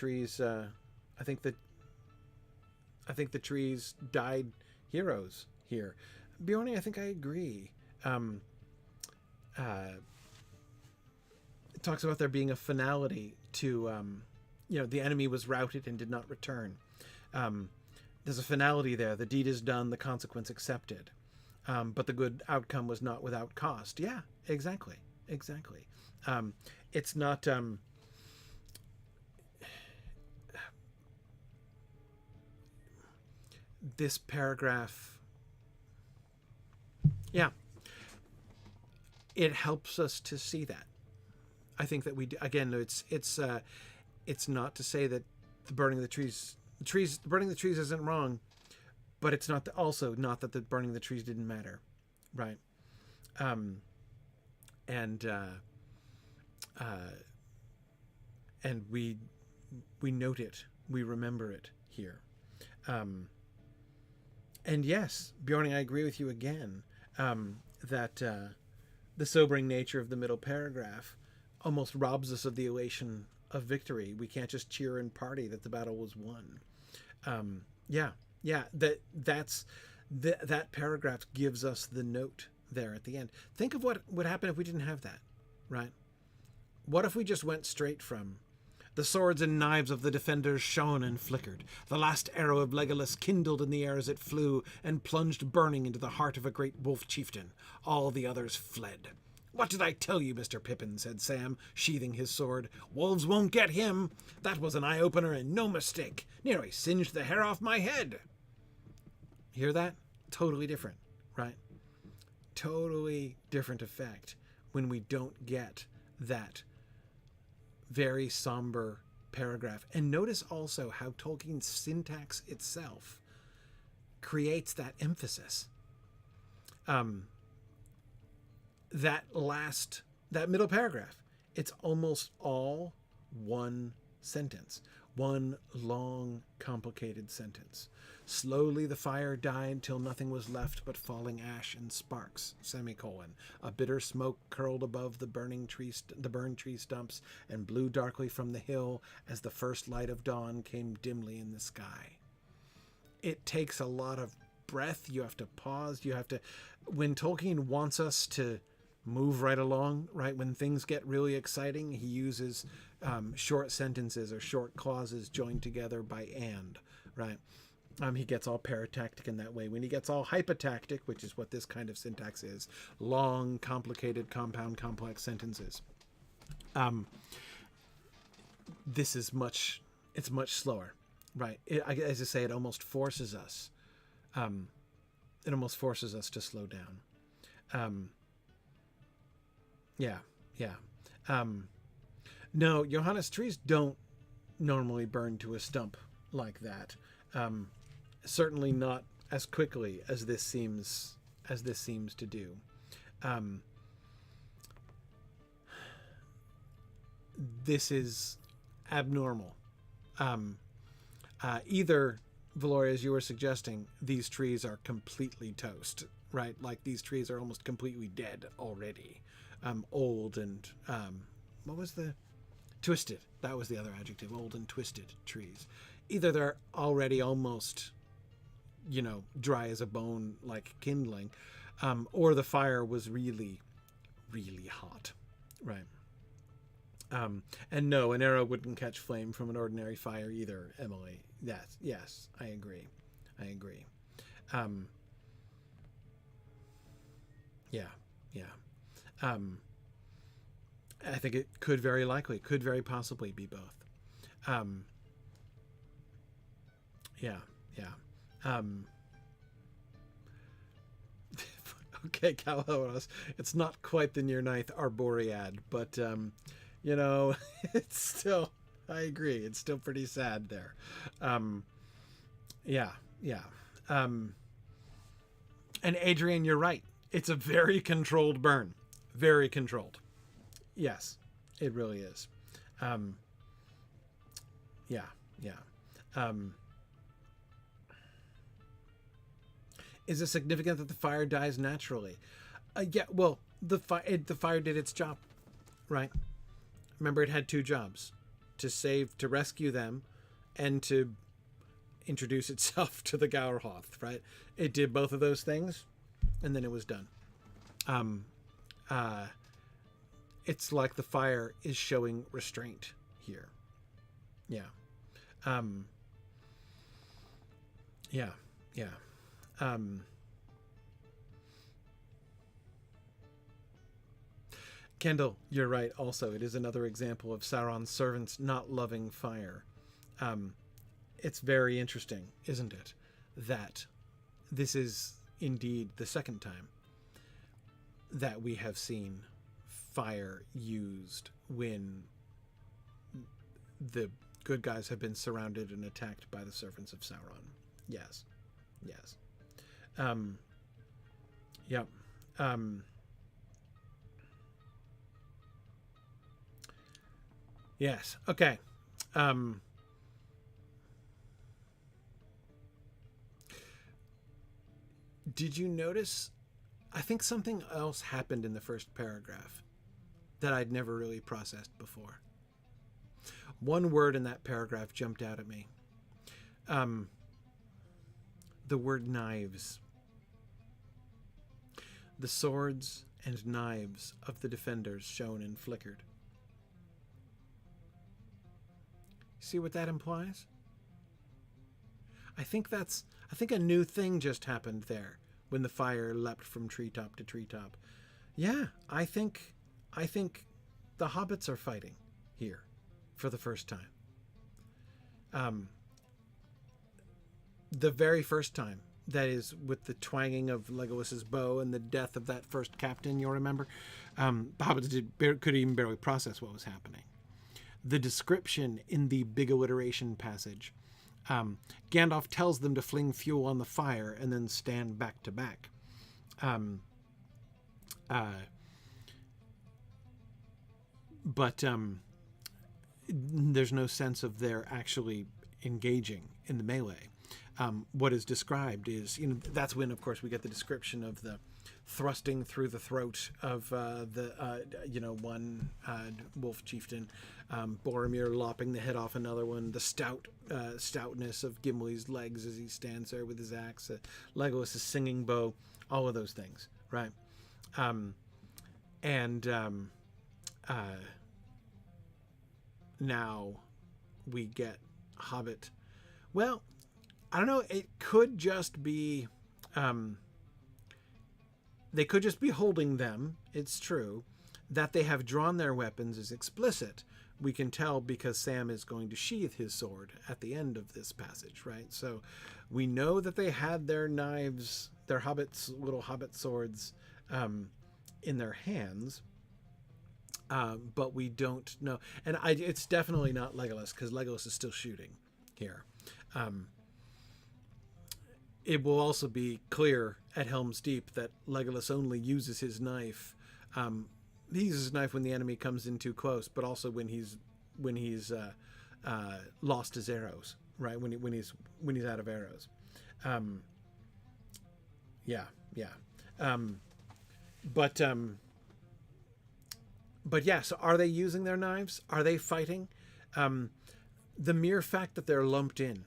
trees died heroes here. Bjorni, I think I agree. It talks about there being a finality to, the enemy was routed and did not return. There's a finality there. The deed is done, the consequence accepted. But the good outcome was not without cost. Yeah, exactly. It's not, this paragraph, it helps us to see that. I think that it's not to say that the burning the trees isn't wrong, but it's also not that the burning the trees didn't matter, right? and we note it, we remember it here. And yes, Bjorn, I agree with you again, that the sobering nature of the middle paragraph almost robs us of the elation of victory. We can't just cheer and party that the battle was won. That paragraph gives us the note there at the end. Think of what would happen if we didn't have that, right? What if we just went straight from the swords and knives of the defenders shone and flickered. The last arrow of Legolas kindled in the air as it flew and plunged burning into the heart of a great wolf chieftain. All the others fled. What did I tell you, Mr. Pippin, said Sam, sheathing his sword. Wolves won't get him. That was an eye-opener and no mistake. Nearly singed the hair off my head. Hear that? Totally different, right? Totally different effect when we don't get that very somber paragraph. And notice also how Tolkien's syntax itself creates that emphasis. That middle paragraph, it's almost all one sentence, one long, complicated sentence. Slowly the fire died till nothing was left but falling ash and sparks, semicolon. A bitter smoke curled above the burned tree stumps and blew darkly from the hill as the first light of dawn came dimly in the sky. It takes a lot of breath. You have to pause. When Tolkien wants us to move right along, right? When things get really exciting, he uses short sentences or short clauses joined together by and, right? He gets all paratactic in that way. When he gets all hypotactic, which is what this kind of syntax is, long, complicated, compound, complex sentences. This is much slower, right? As I say, it almost forces us. It almost forces us to slow down. No, Johannes, trees don't normally burn to a stump like that. Certainly not as quickly as this seems to do. This is abnormal. Either, Valoria, as you were suggesting, these trees are completely toast, right? Like these trees are almost completely dead already. Old and what was the twisted? That was the other adjective. Old and twisted trees. Either they're already almost, dry as a bone, like kindling, or the fire was really, really hot, right? And no, an arrow wouldn't catch flame from an ordinary fire either, Emily. Yes, I agree. I think it could very possibly be both. Okay, Calhoros, it's not quite the near ninth Arboread, but it's still, I agree, it's still pretty sad there. And Adrian, you're right. It's a very controlled burn. Very controlled. Yes, it really is. Is it significant that the fire dies naturally? Well, the fire did its job, right? Remember, it had two jobs: to rescue them, and to introduce itself to the Gaurhoth, right? It did both of those things, and then it was done. It's like the fire is showing restraint here. Kendall, you're right. Also, it is another example of Sauron's servants not loving fire. It's very interesting, isn't it, that this is indeed the second time that we have seen fire used when the good guys have been surrounded and attacked by the servants of Sauron. Yes. Yes. Okay. Um, did you notice? I think something else happened in the first paragraph that I'd never really processed before. One word in that paragraph jumped out at me. Um, the word knives. The swords and knives of the defenders shone and flickered. See what that implies? I think a new thing just happened there when the fire leapt from treetop to treetop. Yeah, I think the hobbits are fighting here for the first time. Um, the very first time. That is, with the twanging of Legolas's bow and the death of that first captain, you'll remember. The hobbits could even barely process what was happening. The description in the big alliteration passage, Gandalf tells them to fling fuel on the fire and then stand back to back. But there's no sense of their actually engaging in the melee. What is described is, that's when, of course, we get the description of the thrusting through the throat of one wolf chieftain, Boromir lopping the head off another one, the stoutness of Gimli's legs as he stands there with his axe, Legolas' singing bow, all of those things, right? Now we get Hobbit. Well, I don't know. It could just be, they could just be holding them. It's true that they have drawn their weapons is explicit. We can tell because Sam is going to sheath his sword at the end of this passage, right? So we know that they had their knives, their little hobbit swords, in their hands. But we don't know. And it's definitely not Legolas, because Legolas is still shooting here. It will also be clear at Helm's Deep that Legolas only uses his knife. He uses his knife when the enemy comes in too close, but also when he's lost his arrows, right? When he's out of arrows. But yeah. So are they using their knives? Are they fighting? The mere fact that they're lumped in,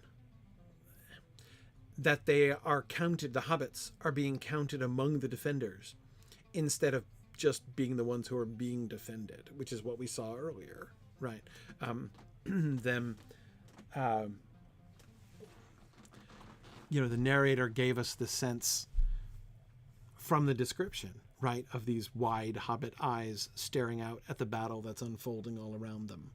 that they are counted, the hobbits are being counted among the defenders instead of just being the ones who are being defended, which is what we saw earlier, right? The narrator gave us the sense from the description, right, of these wide hobbit eyes staring out at the battle that's unfolding all around them.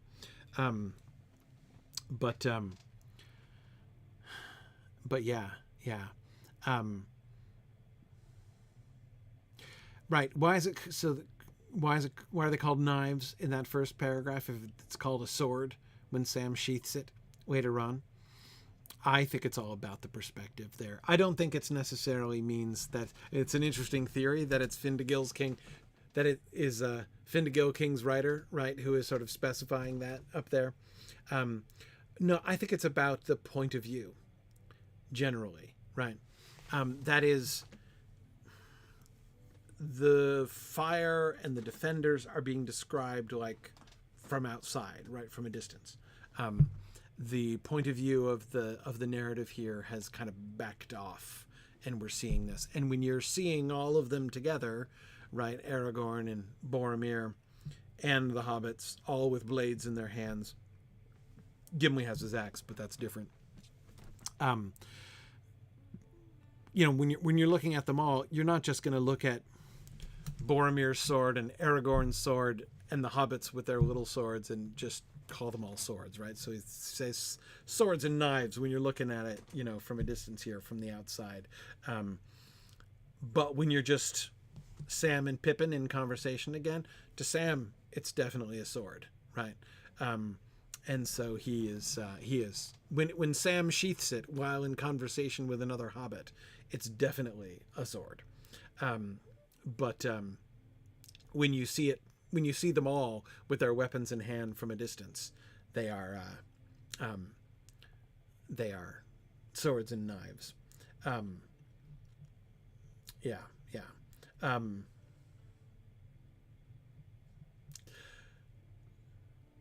But yeah. Right. Why are they called knives in that first paragraph if it's called a sword when Sam sheaths it later on? I think it's all about the perspective there. I don't think it's necessarily means that it's an interesting theory that it's Finnegan's King, that it is Finnegan King's writer, right, who is sort of specifying that up there. No, I think it's about the point of view generally, right? That is, the fire and the defenders are being described like from outside, right, from a distance. The point of view of the narrative here has kind of backed off, and we're seeing this. And when you're seeing all of them together, right, Aragorn and Boromir and the hobbits all with blades in their hands. Gimli has his axe, but that's different. When you're looking at them all, you're not just going to look at Boromir's sword and Aragorn's sword and the hobbits with their little swords and just call them all swords, right? So he says swords and knives when you're looking at it, from a distance here, from the outside. But when you're just Sam and Pippin in conversation again, to Sam, it's definitely a sword, right? And so he is when Sam sheaths it while in conversation with another hobbit, it's definitely a sword. But when you see it when you see them all with their weapons in hand from a distance, they are swords and knives. Yeah, yeah.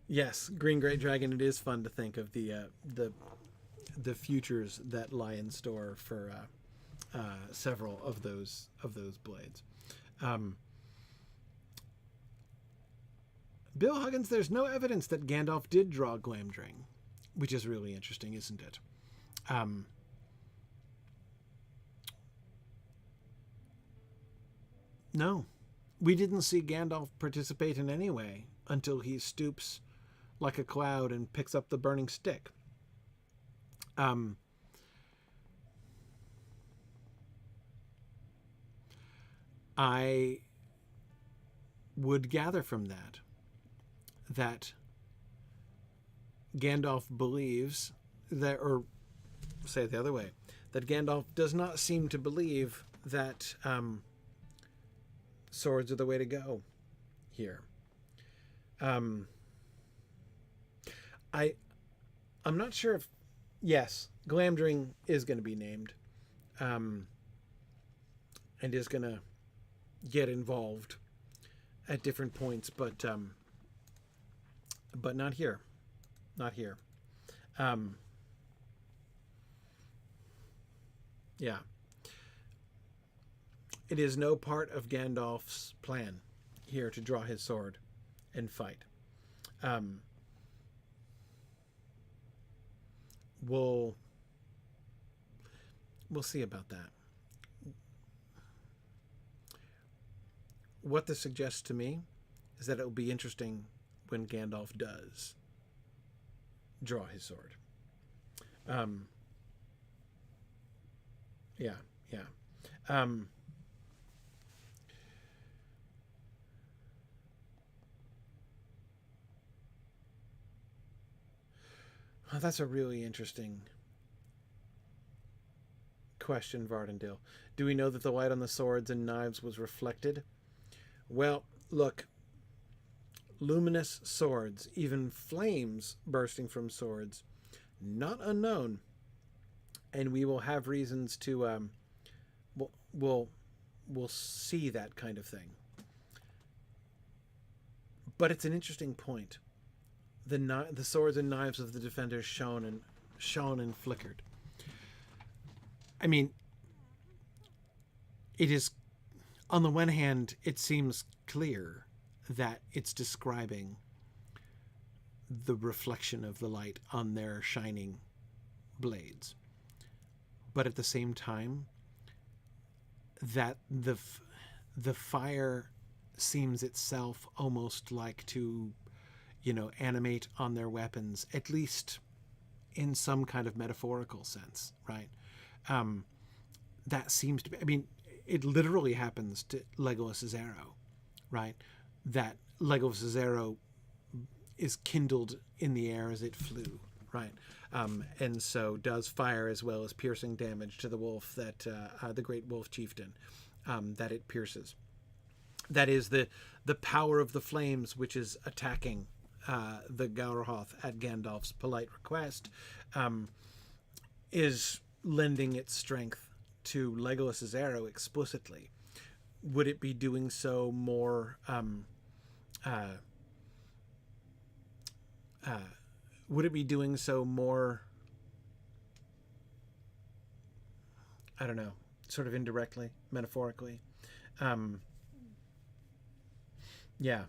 Yes, Green Great Dragon. It is fun to think of the futures that lie in store for several of those blades. Bill Huggins, there's no evidence that Gandalf did draw Glamdring, which is really interesting, isn't it? No, we didn't see Gandalf participate in any way until he stoops like a cloud and picks up the burning stick. I would gather from that Gandalf believes that, or say it the other way, that Gandalf does not seem to believe that swords are the way to go here. I'm not sure if, yes, Glamdring is going to be named, and is going to get involved at different points, but not here, not here. Yeah. It is no part of Gandalf's plan here to draw his sword and fight. We'll see about that. What this suggests to me is that it will be interesting when Gandalf does draw his sword. Yeah. Oh, that's a really interesting question, Vardendale. Do we know that the light on the swords and knives was reflected? Well, look, luminous swords, even flames bursting from swords, not unknown. And we will have reasons to, we'll see that kind of thing. But it's an interesting point. The swords and knives of the defenders shone and flickered. I mean, it is, on the one hand, it seems clear that it's describing the reflection of the light on their shining blades. But at the same time, that the fire seems itself almost like to, animate on their weapons, at least in some kind of metaphorical sense, right? That seems to be, I mean, it literally happens to Legolas's arrow, right? That Legolas's arrow is kindled in the air as it flew, right? And so does fire as well as piercing damage to the wolf that the great wolf chieftain that it pierces. That is the power of the flames, which is attacking the Gaurhoth at Gandalf's polite request, is lending its strength to Legolas's arrow explicitly. Would it be doing so more? Would it be doing so more? I don't know, sort of indirectly, metaphorically. Yeah.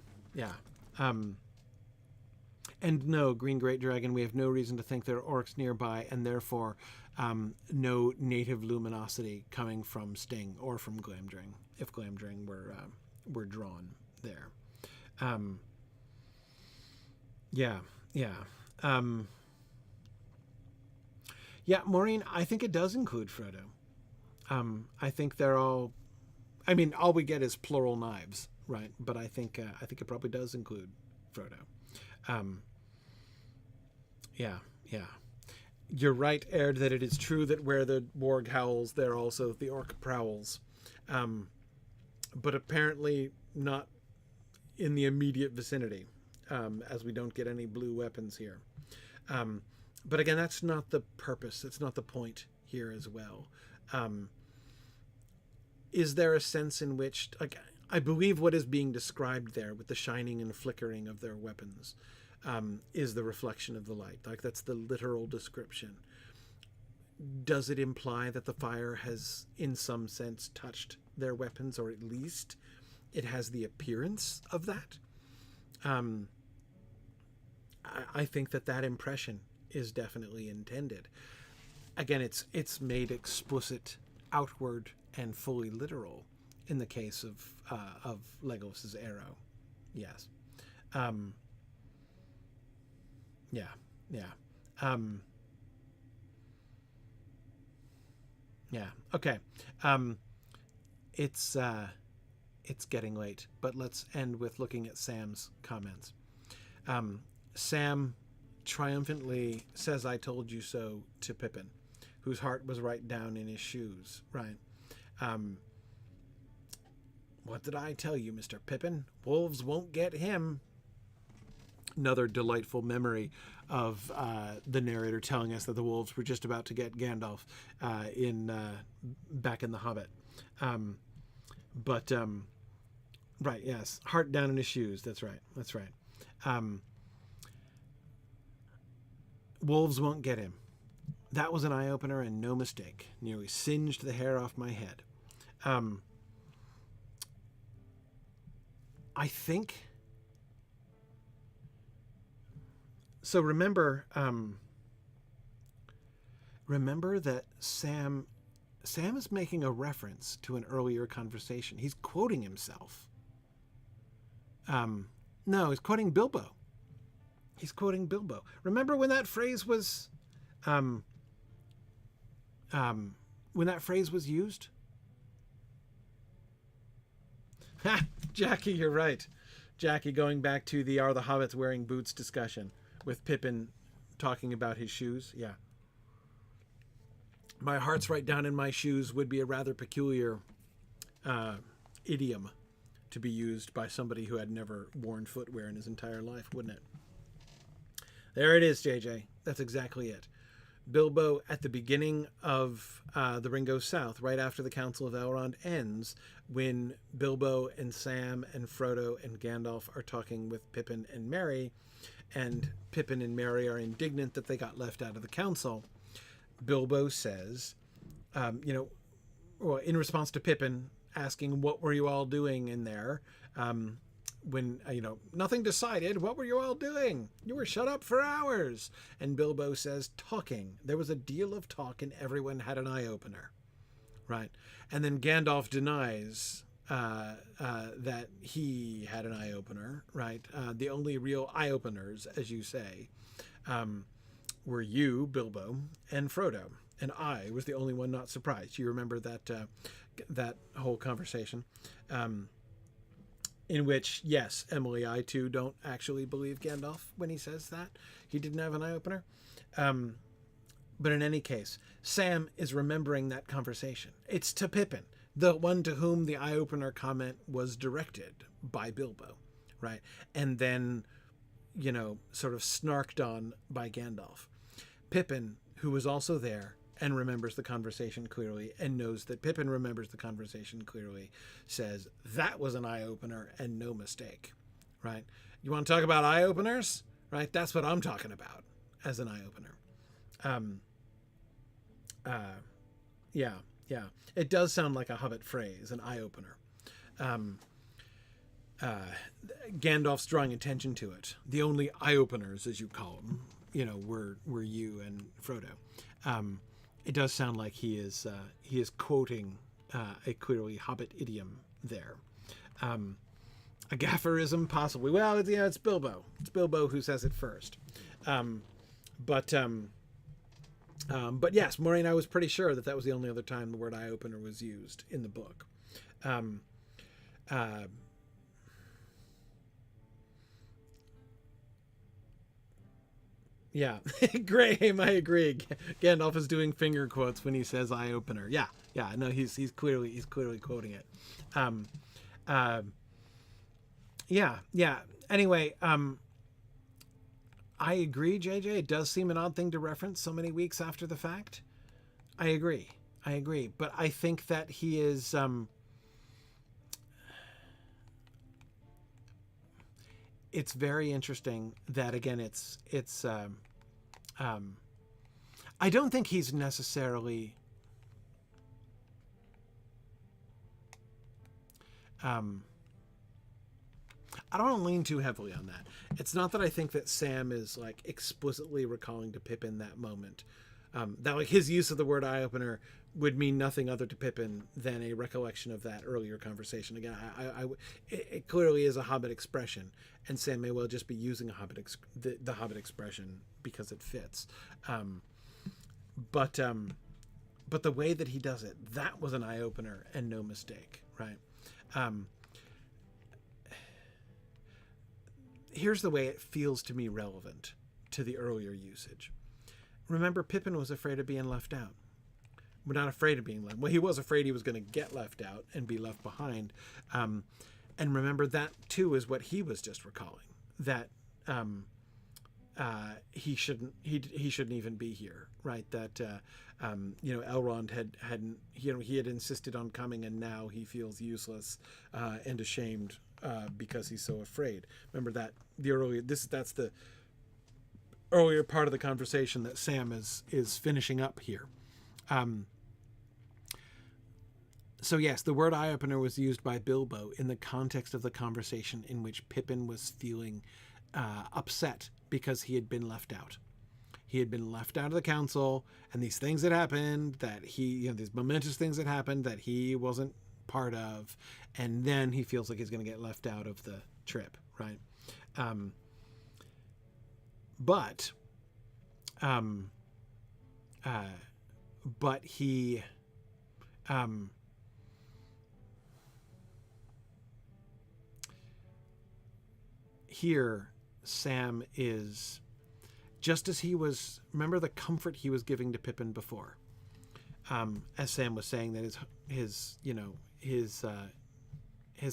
And no, Green Great Dragon, we have no reason to think there are orcs nearby, and therefore no native luminosity coming from Sting or from Glamdring, if Glamdring were drawn there. Yeah. Maureen, I think it does include Frodo. I think they're all, I mean, all we get is plural knives, right? But I think it probably does include Frodo. Yeah. You're right, Aird, that it is true that where the warg howls, there also the orc prowls. But apparently not in the immediate vicinity, as we don't get any blue weapons here. But again, that's not the purpose. It's not the point here as well. Is there a sense in which, like, I believe what is being described there with the shining and flickering of their weapons is the reflection of the light. Like, that's the literal description. Does it imply that the fire has, in some sense, touched their weapons, or at least it has the appearance of that? I think that impression is definitely intended. Again, it's made explicit, outward, and fully literal in the case of Legolas's arrow. Yes. Yeah. Yeah. Okay. It's getting late, but let's end with looking at Sam's comments. Sam triumphantly says, "I told you so" to Pippin, whose heart was right down in his shoes, right? What did I tell you, Mr. Pippin? Wolves won't get him. Another delightful memory of the narrator telling us that the wolves were just about to get Gandalf back in The Hobbit. Right, yes. Heart down in his shoes. That's right. Wolves won't get him. That was an eye-opener and no mistake. Nearly singed the hair off my head. I think... So remember that Sam is making a reference to an earlier conversation. He's quoting himself. No, he's quoting Bilbo. Remember when that phrase was used? Ha! Jackie, you're right. Jackie, going back to the "Are the Hobbits wearing boots" discussion with Pippin talking about his shoes. Yeah. My heart's right down in my shoes would be a rather peculiar idiom to be used by somebody who had never worn footwear in his entire life, wouldn't it? There it is, JJ. That's exactly it. Bilbo, at the beginning of The Ring Goes South, right after the Council of Elrond ends, when Bilbo and Sam and Frodo and Gandalf are talking with Pippin and Merry, and Pippin and Merry are indignant that they got left out of the council, Bilbo says, in response to Pippin asking, "What were you all doing in there?" When, "Nothing decided. What were you all doing? You were shut up for hours." And Bilbo says, "Talking. There was a deal of talk and everyone had an eye-opener." Right? And then Gandalf denies that he had an eye-opener, right? The only real eye-openers, as you say, were you, Bilbo, and Frodo. And I was the only one not surprised. You remember that whole conversation? In which, yes, Emily, I too don't actually believe Gandalf when he says that he didn't have an eye-opener. But in any case, Sam is remembering that conversation. It's to Pippin, the one to whom the eye-opener comment was directed by Bilbo, right? And then, sort of snarked on by Gandalf. Pippin, who was also there and remembers the conversation clearly and knows that Pippin remembers the conversation clearly, says, "That was an eye-opener and no mistake," right? You want to talk about eye-openers, right? That's what I'm talking about as an eye-opener. Yeah. It does sound like a Hobbit phrase, an eye-opener. Gandalf's drawing attention to it. The only eye-openers, as you call them, were you and Frodo. It does sound like he is quoting a clearly Hobbit idiom there. A gafferism, possibly. Well, it's Bilbo. It's Bilbo who says it first. But yes, Maureen, I was pretty sure that was the only other time the word eye-opener was used in the book. Yeah, Graham, I agree. Gandalf is doing finger quotes when he says eye-opener. Yeah, no, he's clearly quoting it. Yeah, yeah. Anyway, I agree, JJ. It does seem an odd thing to reference so many weeks after the fact. I agree. I agree. But I think that he is. It's very interesting that again, it's. Um, I don't think he's necessarily. Um, I don't want to lean too heavily on that. It's not that I think that Sam is like explicitly recalling to Pippin that moment. That like his use of the word eye opener would mean nothing other to Pippin than a recollection of that earlier conversation. Again, it clearly is a Hobbit expression, and Sam may well just be using the Hobbit expression because it fits. But the way that he does it, that was an eye opener and no mistake, right? Here's the way it feels to me relevant to the earlier usage. Remember, Pippin was afraid of being left out. We're not afraid of being left. Well, he was afraid he was going to get left out and be left behind. And remember, that too is what he was just recalling. That he shouldn't even be here, right? That Elrond hadn't he had insisted on coming, and now he feels useless and ashamed because he's so afraid. Remember that that's the earlier part of the conversation that Sam is finishing up here. So yes, the word eye opener was used by Bilbo in the context of the conversation in which Pippin was feeling upset because he had been left out. He had been left out of the council, and these things had happened that these momentous things that happened that he wasn't part of, and then he feels like he's going to get left out of the trip, right? But he here Sam is just as he was. Remember the comfort he was giving to Pippin before, as Sam was saying that his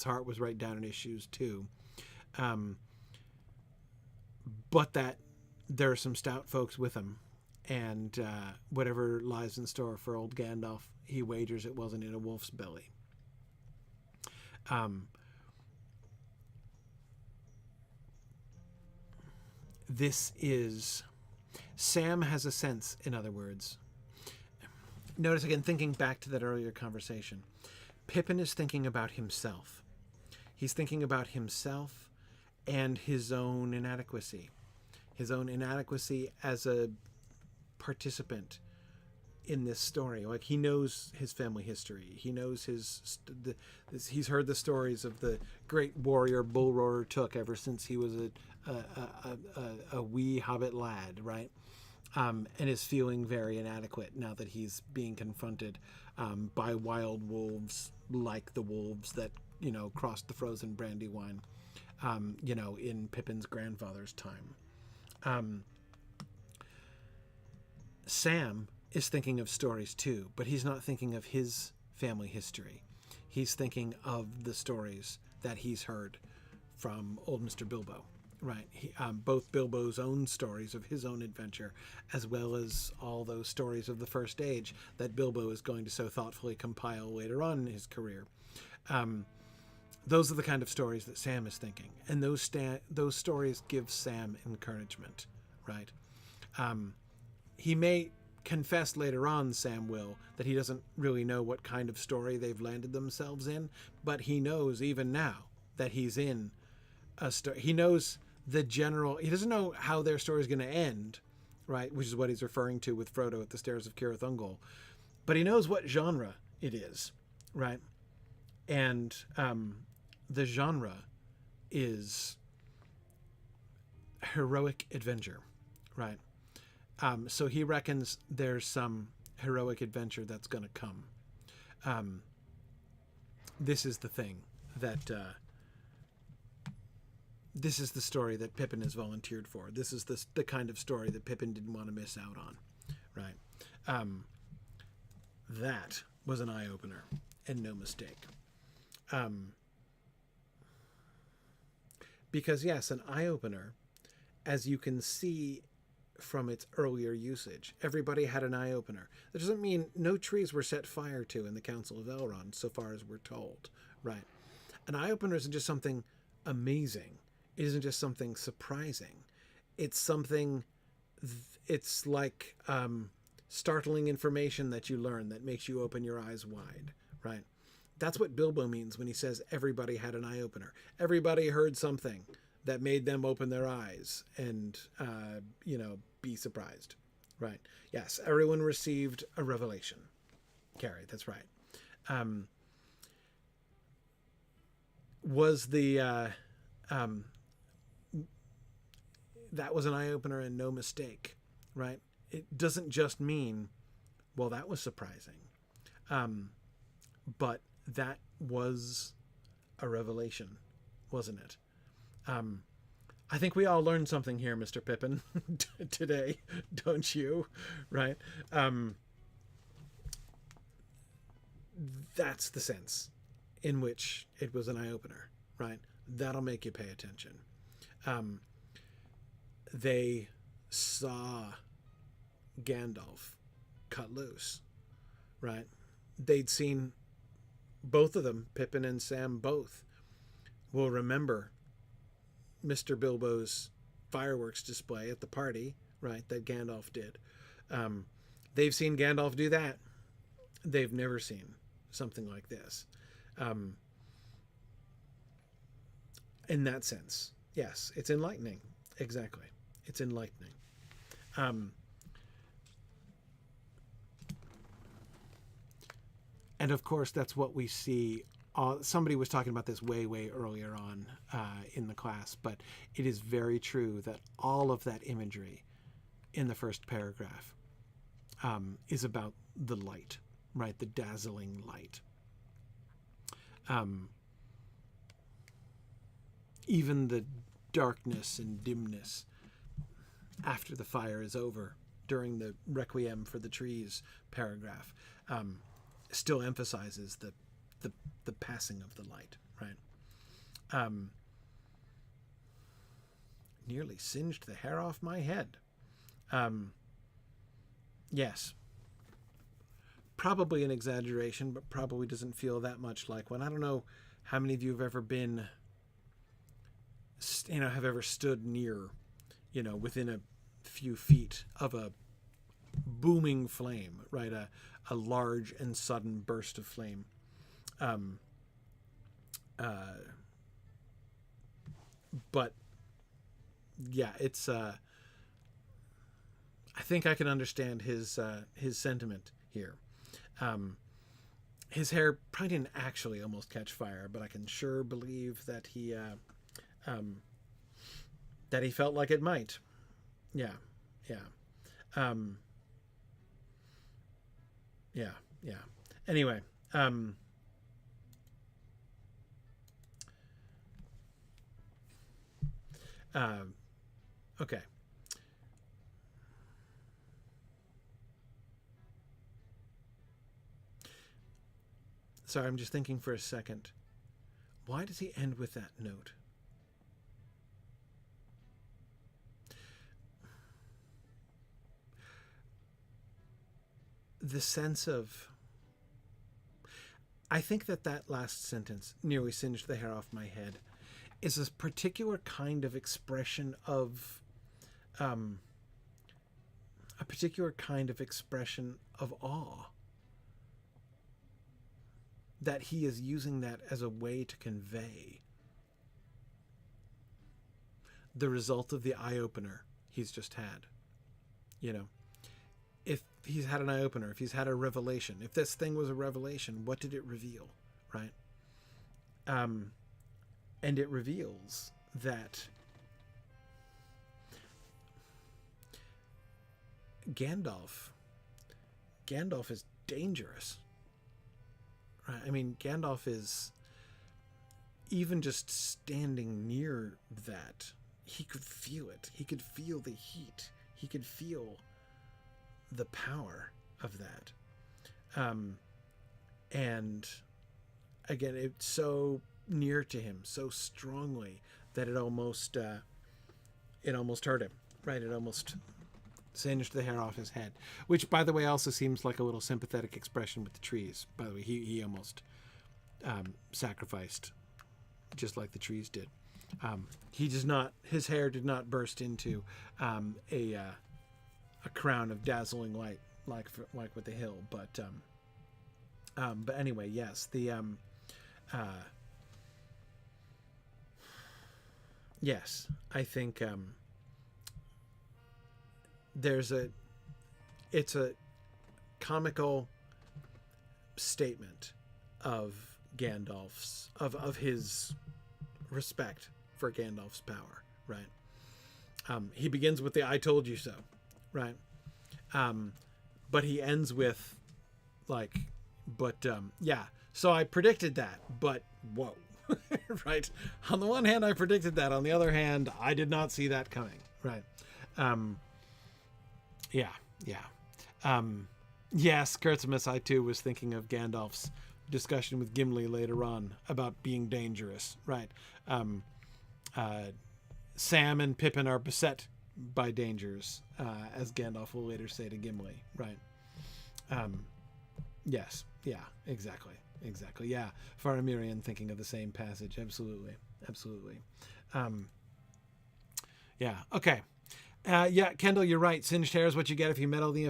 heart was right down in his shoes too, but that there are some stout folks with him, and whatever lies in store for old Gandalf, he wagers it wasn't in a wolf's belly. This is Sam has a sense, in other words. Notice again, thinking back to that earlier conversation, Pippin is thinking about himself. He's thinking about himself and his own inadequacy as a participant in this story. Like, he knows his family history. He knows he's heard the stories of the great warrior Bull Roarer Took ever since he was a wee hobbit lad, right? And is feeling very inadequate now that he's being confronted by wild wolves, like the wolves that crossed the frozen Brandywine, in Pippin's grandfather's time. Sam is thinking of stories too, but he's not thinking of his family history. He's thinking of the stories that he's heard from old Mr. Bilbo, right? Both Bilbo's own stories of his own adventure, as well as all those stories of the First Age that Bilbo is going to so thoughtfully compile later on in his career. Those are the kind of stories that Sam is thinking, and those stories give Sam encouragement, right? He may confess later on, Sam will, that he doesn't really know what kind of story they've landed themselves in, but he knows even now that he's in a story. He knows the general. He doesn't know how their story is going to end, right? Which is what he's referring to with Frodo at the Stairs of Cirith Ungol. But he knows what genre it is, right? And the genre is heroic adventure, right? So he reckons there's some heroic adventure that's going to come. This is the thing that this is the story that Pippin has volunteered for. This is the kind of story that Pippin didn't want to miss out on, right? That was an eye-opener and no mistake. Because yes, an eye opener, as you can see from its earlier usage, everybody had an eye opener. That doesn't mean no trees were set fire to in the Council of Elrond, so far as we're told, right? An eye opener isn't just something amazing. It isn't just something surprising. It's something, it's like startling information that you learn that makes you open your eyes wide, right? That's what Bilbo means when he says everybody had an eye opener. Everybody heard something that made them open their eyes and, be surprised, right? Yes, everyone received a revelation. Carrie, that's right. Was the that was an eye opener and no mistake, right? It doesn't just mean, well, that was surprising, but that was a revelation, wasn't it? I think we all learned something here, Mr. Pippin, today, don't you? Right? That's the sense in which it was an eye-opener, right? That'll make you pay attention. They saw Gandalf cut loose, right? They'd seen both of them, Pippin and Sam both, will remember Mr. Bilbo's fireworks display at the party, right, that Gandalf did. They've seen Gandalf do that. They've never seen something like this. In that sense, yes, it's enlightening. Exactly. It's enlightening. And of course, that's what we see. Somebody was talking about this way earlier on in the class, but it is very true that all of that imagery in the first paragraph is about the light, right? The dazzling light. Even the darkness and dimness after the fire is over during the Requiem for the Trees paragraph still emphasizes the passing of the light, right? Nearly singed the hair off my head. Yes. Probably an exaggeration, but probably doesn't feel that much like one. I don't know how many of you have ever been, have ever stood near, within a few feet of a booming flame, right? A large and sudden burst of flame. But yeah, it's, I think I can understand his sentiment here. His hair probably didn't actually almost catch fire, but I can sure believe that he felt like it might. Yeah. Anyway, okay. Sorry, I'm just thinking for a second. Why does he end with that note? The sense of... I think that last sentence, nearly singed the hair off my head, is a particular kind of expression of... a particular kind of expression of awe. That he is using that as a way to convey the result of the eye-opener he's just had. If he's had an eye-opener, if he's had a revelation, if this thing was a revelation, what did it reveal, right? And it reveals that Gandalf is dangerous. Right? I mean, Gandalf is, even just standing near that, he could feel it. He could feel the heat. He could feel the power of that. And again, it's so near to him, so strongly, that it almost hurt him, right? It almost singed the hair off his head, which, by the way, also seems like a little sympathetic expression with the trees. By the way, he almost sacrificed, just like the trees did. He does not. His hair did not burst into a crown of dazzling light like with the hill, but anyway, yes, yes, I think it's a comical statement of Gandalf's of his respect for Gandalf's power, right? He begins with the "I told you so," right? But he ends with yeah. So I predicted that, but whoa, right? On the one hand, I predicted that. On the other hand, I did not see that coming, right? Yeah. Yes, Kurtzimus, I too was thinking of Gandalf's discussion with Gimli later on about being dangerous, right? Sam and Pippin are beset by dangers, as Gandalf will later say to Gimli, right? Yes, yeah, exactly, yeah. Faramirian thinking of the same passage, absolutely. Yeah, okay. Yeah, Kendall, you're right. Singed hair is what you get if you meddle in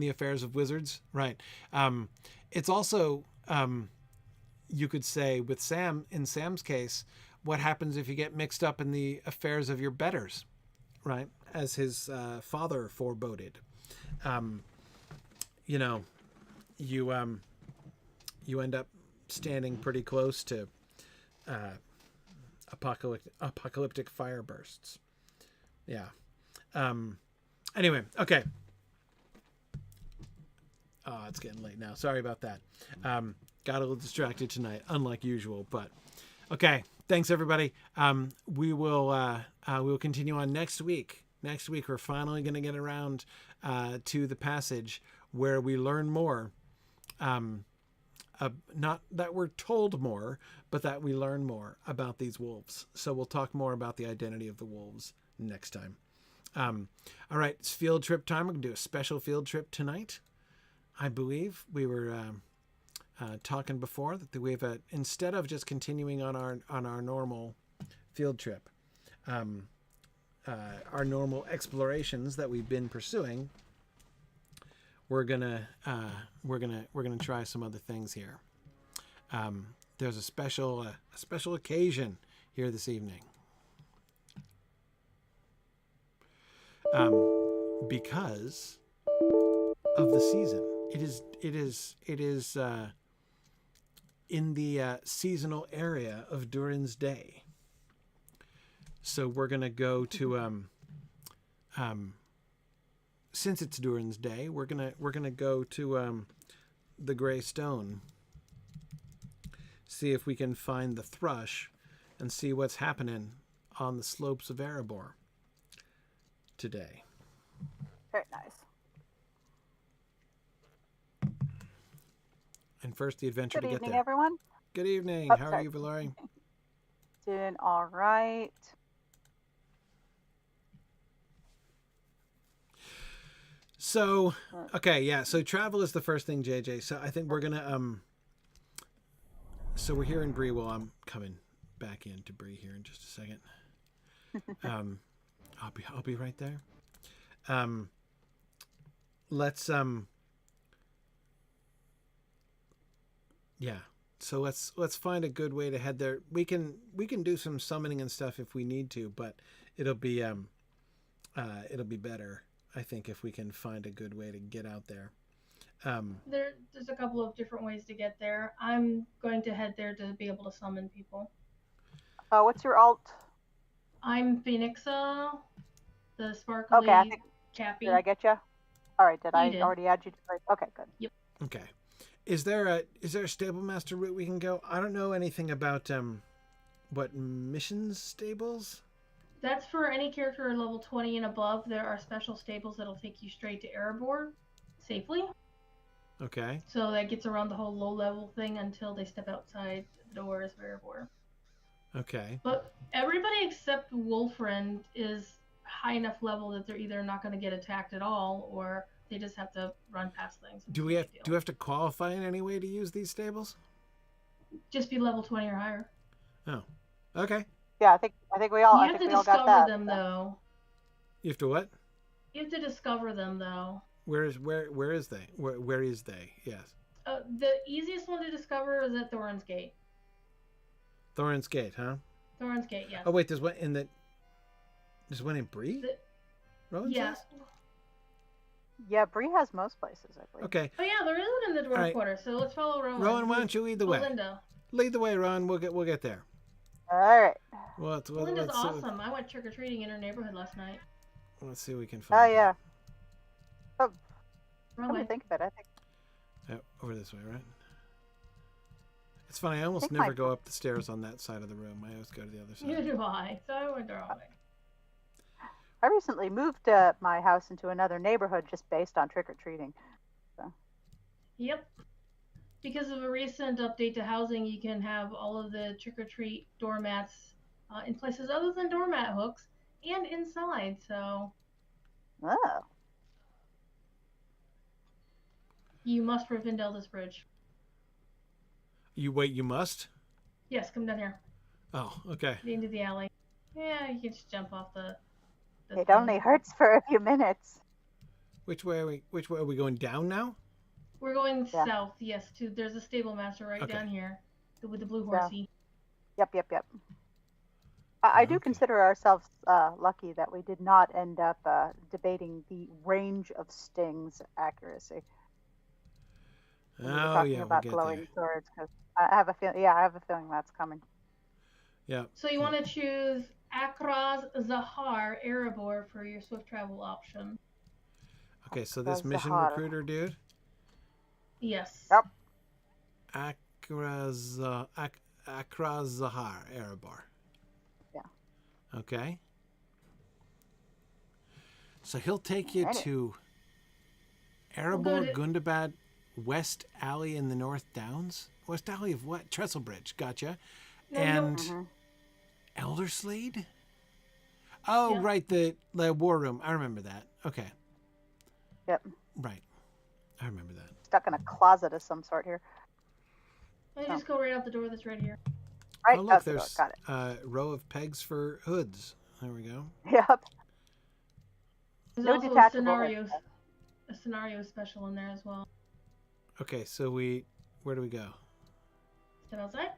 the affairs of wizards, right? It's also, you could say, with in Sam's case, what happens if you get mixed up in the affairs of your betters, right? As his father foreboded. You end up standing pretty close to apocalyptic fire bursts. Yeah. Anyway, okay. Oh, it's getting late now. Sorry about that. Got a little distracted tonight, unlike usual, but okay. Thanks everybody. We will continue on next week. Next week, we're finally going to get around to the passage where we learn more. Not that we're told more, but that we learn more about these wolves. So we'll talk more about the identity of the wolves next time. All right, it's field trip time. We're going to do a special field trip tonight. I believe we were talking before that we have instead of just continuing on our normal field trip, our normal explorations that we've been pursuing, we're gonna try some other things here. There's a special occasion here this evening. Because of the season. It is in the seasonal area of Duran's Day. So we're gonna go to since it's Duran's Day, we're gonna go to the Grey Stone. See if we can find the thrush and see what's happening on the slopes of Erebor today. Very nice. And first, the adventure to get there. Good evening, everyone. Good evening. How are you, Valari? Doing all right. So, okay, yeah. So travel is the first thing, JJ. So I think we're gonna So we're here in Bree. Well, I'm coming back into Bree here in just a second. I'll be right there. Let's yeah. So let's find a good way to head there. We can do some summoning and stuff if we need to, but it'll be better, I think, if we can find a good way to get out there. There's a couple of different ways to get there. I'm going to head there to be able to summon people. What's your alt? I'm Phoenixa, the sparkly Chappie. Did I get you? All right. Did I already add you? Okay, good. Yep. Okay. Is there a stable master route we can go? I don't know anything about what missions stables. That's for any character level 20 and above. There are special stables that'll take you straight to Erebor safely. Okay. So that gets around the whole low level thing until they step outside the doors of Erebor. Okay. But everybody except Wolfriend is high enough level that they're either not going to get attacked at all, or they just have to run past things. Do we have to qualify in any way to use these stables? Just be level 20 or higher. Oh. Okay. Yeah, I think we all. You I have think to we all got discover that. them though. You have to what? You have to discover them though. Where is they? Where is they? Yes. The easiest one to discover is at Thorin's Gate. Thorin's Gate, huh? Thorin's Gate, yes. Oh wait, there's one in the. There's one in Bree. Rowan Yeah. says? Yeah, Bree has most places, I believe. Okay. Oh yeah, there is one in the dwarf right. quarter. So let's follow Rowan. Rowan, why don't you lead the way? Linda. Lead the way, Rowan. We'll get there. All right. Linda's awesome. I went trick or treating in her neighborhood last night. Let's see what we can find. Oh yeah. Oh, Wrong come to way. think of it, I think. Over this way, right? It's funny. I almost think never my- go up the stairs on that side of the room. I always go to the other side. Neither do I. So I went the wrong way. I recently moved my house into another neighborhood just based on trick or treating. Yep. Because of a recent update to housing, you can have all of the trick or treat doormats in places other than doormat hooks and inside. So Oh. you must Rivendell this bridge. You must? Yes, come down here. Oh, okay. Into the alley. Yeah, you can just jump off the It thing. only hurts for a few minutes. Which way are we going down now? We're going Yeah. south, yes, there's a stable master right Okay. down here with the blue Yeah. horsey. Yep. I do Okay. consider ourselves lucky that we did not end up debating the range of Sting's accuracy. When we were Oh talking yeah, we'll about get glowing there. swords, because I have a feeling. Yeah, I have a feeling that's coming. Yeah. So you want to choose Akraz Zahar Erebor for your swift travel option. Okay, so this That's mission Zahar. recruiter dude, Yes. Yep. Akraz Zahar Erebor. Yeah. Okay. So he'll take you Alrighty. to go Erebor, to- Gundabad, West Alley in the North Downs. West Alley of what? Trestlebridge. Gotcha. No, And Mhm. Elderslade? Oh, Yeah. right, the war room. I remember that. Okay. Yep. Right. I remember that. Stuck in a closet of some sort here. You just go right out the door that's right here. Right Oh, look, out the door. there's Got it. a row of pegs for hoods. There we go. Yep. There's No also detachable a scenario special in there as well. Okay, so where do we go? Step outside.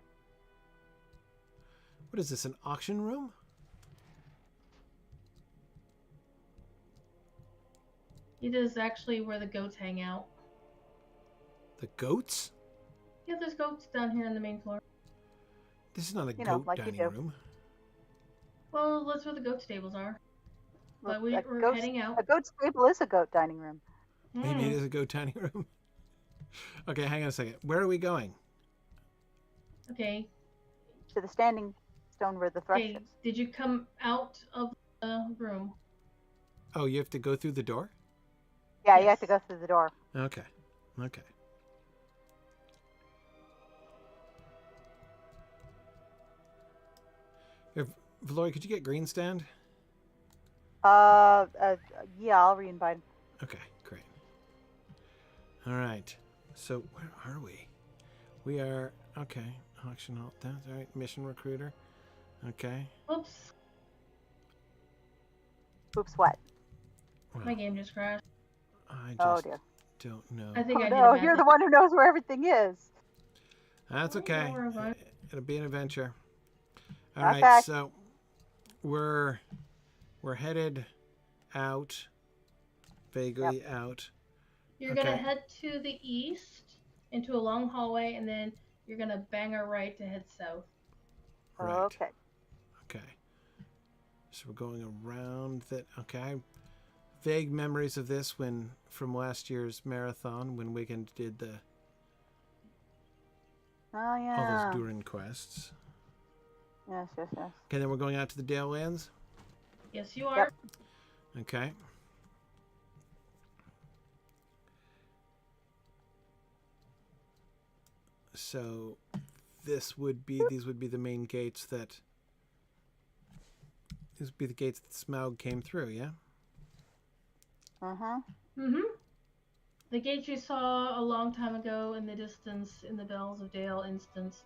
What is this, an auction room? It is actually where the goats hang out. The goats? Yeah, there's goats down here on the main floor. This is not a You know, goat like you dining do. room. Well, that's where the goat stables are. But we're goat- heading out. A goat stable is a goat dining room. Maybe it Mm. is a goat dining room. Okay, hang on a second. Where are we going? Okay. To the standing stone where the thrush Okay. is. Did you come out of the room? Oh, you have to go through the door? Yeah, you have to Yes. go through the door. Okay. Okay. Valoy, could you get green stand? Yeah, I'll re-invite him. Okay, great. All right. So where are we? We are okay. Auction alt. That's all right. Mission recruiter. Okay. Oops. Oops, what? Well, My game just crashed. I Oh just dear. don't know. I think Oh I did no, a bad you're the thing. one who knows where everything is. That's Oh, okay. don't worry about it. It'll be an adventure. All right. Okay. So we're headed out. Vaguely out. You're Okay. gonna head to the east into a long hallway, and then you're gonna bang a right to head south. Right. Okay. Okay. So we're going around that. Okay. I have vague memories of this from last year's marathon when Wiggin did Oh all yeah. those Duran quests. Yes. Okay, then we're going out to the Dale Lands. Yes, you are. Yep. Okay. So these would be the main gates that These would be the gates that Smaug came through, yeah? Uh-huh. Mm-hmm. The gates you saw a long time ago in the distance in the Bells of Dale instance,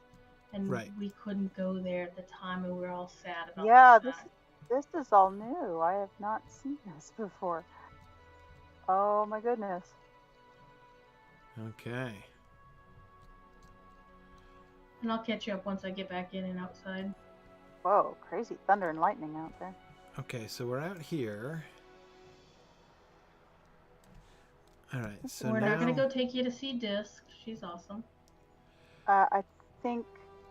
and Right. we couldn't go there at the time, and we were all sad about Yeah, that. this is all new. I have not seen this before. Oh my goodness. Okay. And I'll catch you up once I get back in and outside. Whoa, crazy thunder and lightning out there. Okay, so we're out here. All right, so We're now... not gonna go take you to see Disc. She's awesome. I think.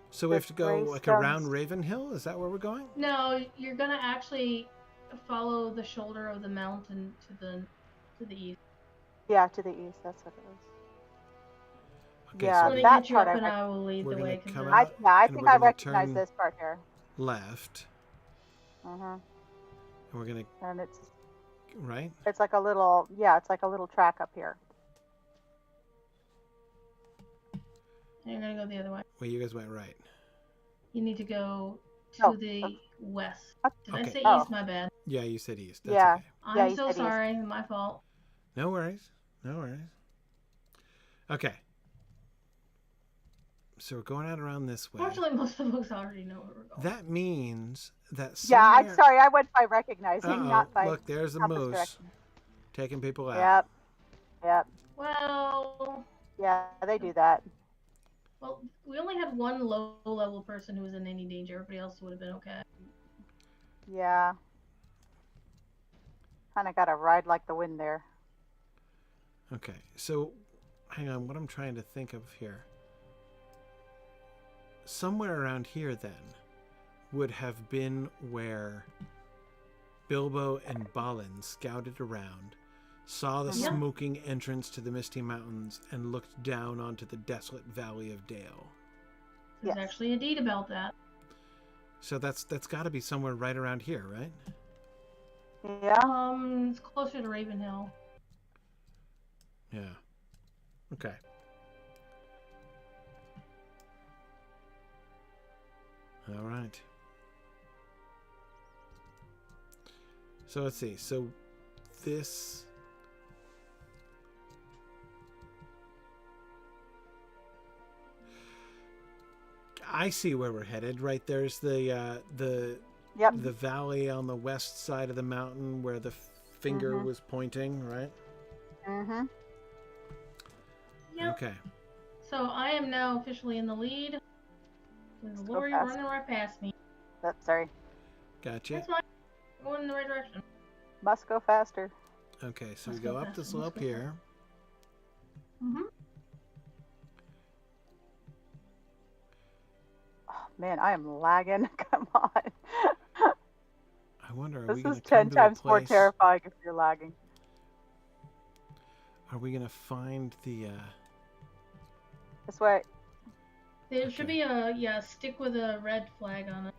So we have to go like Greystones- around Ravenhill? Is that where we're going? No, you're gonna actually follow the shoulder of the mountain to the east. Yeah, to the east. That's what it was. Okay, Yeah, so I'm gonna that get you part up I and I will lead we're the gonna way. 'Cause come the- out. I and think we're I gonna recognize turn this part here. left, Mm-hmm. and we're gonna And right. it's like a little track up here. You're gonna go the other way. Wait, you guys went right. You need to go to Oh, the west. Did I Okay. say Oh. east? My bad. Yeah, you said east. That's Yeah. okay. Yeah, I'm you so said east. sorry. My fault. No worries. No worries. Okay. So we're going out around this way. Fortunately, most of the folks already know where we're going. That means that Yeah, I'm somewhere... sorry. I went by recognizing, Uh-oh. not by Look, there's the compass moose direction. taking people out. Yep. Yep. Well, Yeah, they do that. we only had one low-level person who was in any danger. Everybody else would have been okay. Yeah. Kind of got to ride like the wind there. Okay, so hang on. What I'm trying to think of here. Somewhere around here, then, would have been where Bilbo and Balin scouted around, saw the Yeah. smoking entrance to the Misty Mountains, and looked down onto the desolate valley of Dale. There's Yes. actually a deed about that. So that's got to be somewhere right around here, right? Yeah. It's closer to Ravenhill. Yeah. Okay. All right. So let's see. So this... I see where we're headed. Right there's the Yep. the valley on the west side of the mountain where the finger Mhm. was pointing, right? Mm-hmm. Yep. Okay. So I am now officially in the lead. There's a Let's go lorry fast. running right past me. Sorry. Gotcha. That's fine. Going in the right direction. Must go faster. Okay, so we Let's go go up faster, the slope let's go here. Mm-hmm. Oh, man, I am lagging. Come on. I wonder, are This we going is to come 10 to a times more place? terrifying if you're lagging. Are we going to find the... This way. There should be a stick with a red flag on it.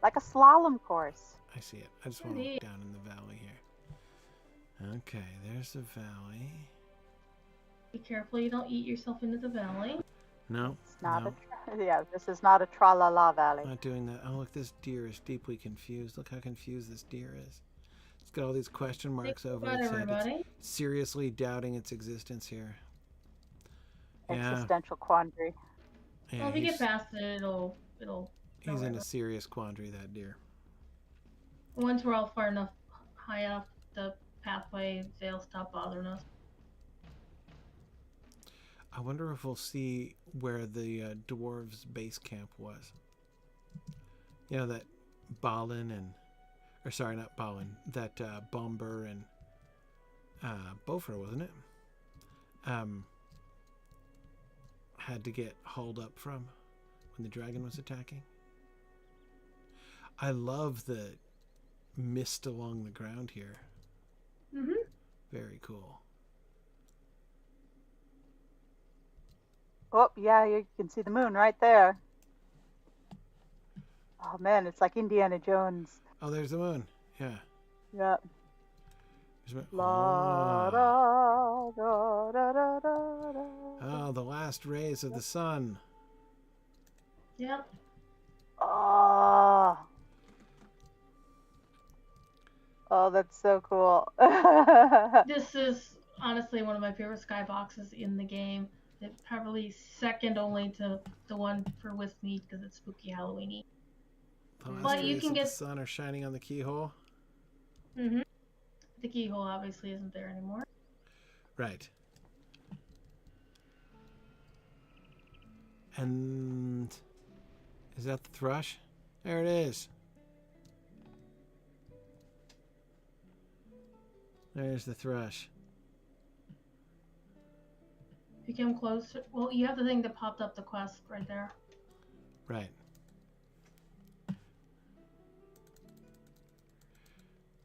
Like a slalom course. I see it. I just want to look Indeed. down in the valley here. Okay, there's the valley. Be careful you don't eat yourself into the valley. No, It's not no, yeah, this is not a tra-la-la valley. not doing that. Oh, look, this deer is deeply confused. Look how confused this deer is. It's got all these question marks over About its head. everybody. It's seriously doubting its existence here. Yeah, Existential quandary. yeah, Well, if you he's, get past it, it'll. he's in a serious quandary, that deer. Once we're all far enough high off the pathway, they'll stop bothering us. I wonder if we'll see where the dwarves' base camp was. You know, that Balin and... Or sorry, not Balin. That Bomber and Beaufort, wasn't it? Had to get hauled up from when the dragon was attacking. I love the mist along the ground here. Mm-hmm. Very cool. Oh, yeah, you can see the moon right there. Oh, man, it's like Indiana Jones. Oh, there's the moon. Yeah. Yep. There's the moon. La, Oh. da, da, da, da, da. Oh, the last rays of the sun. Yep. Oh. Oh, that's so cool. This is honestly one of my favorite skyboxes in the game. It's probably second only to the one for Westmead because it's spooky Halloweeny. The last But you rays can of the get sun are shining on the keyhole. the keyhole obviously isn't there anymore. Right. And is that the thrush? There it is. There's the thrush. If you come closer, well, you have the thing that popped up the quest right there. Right.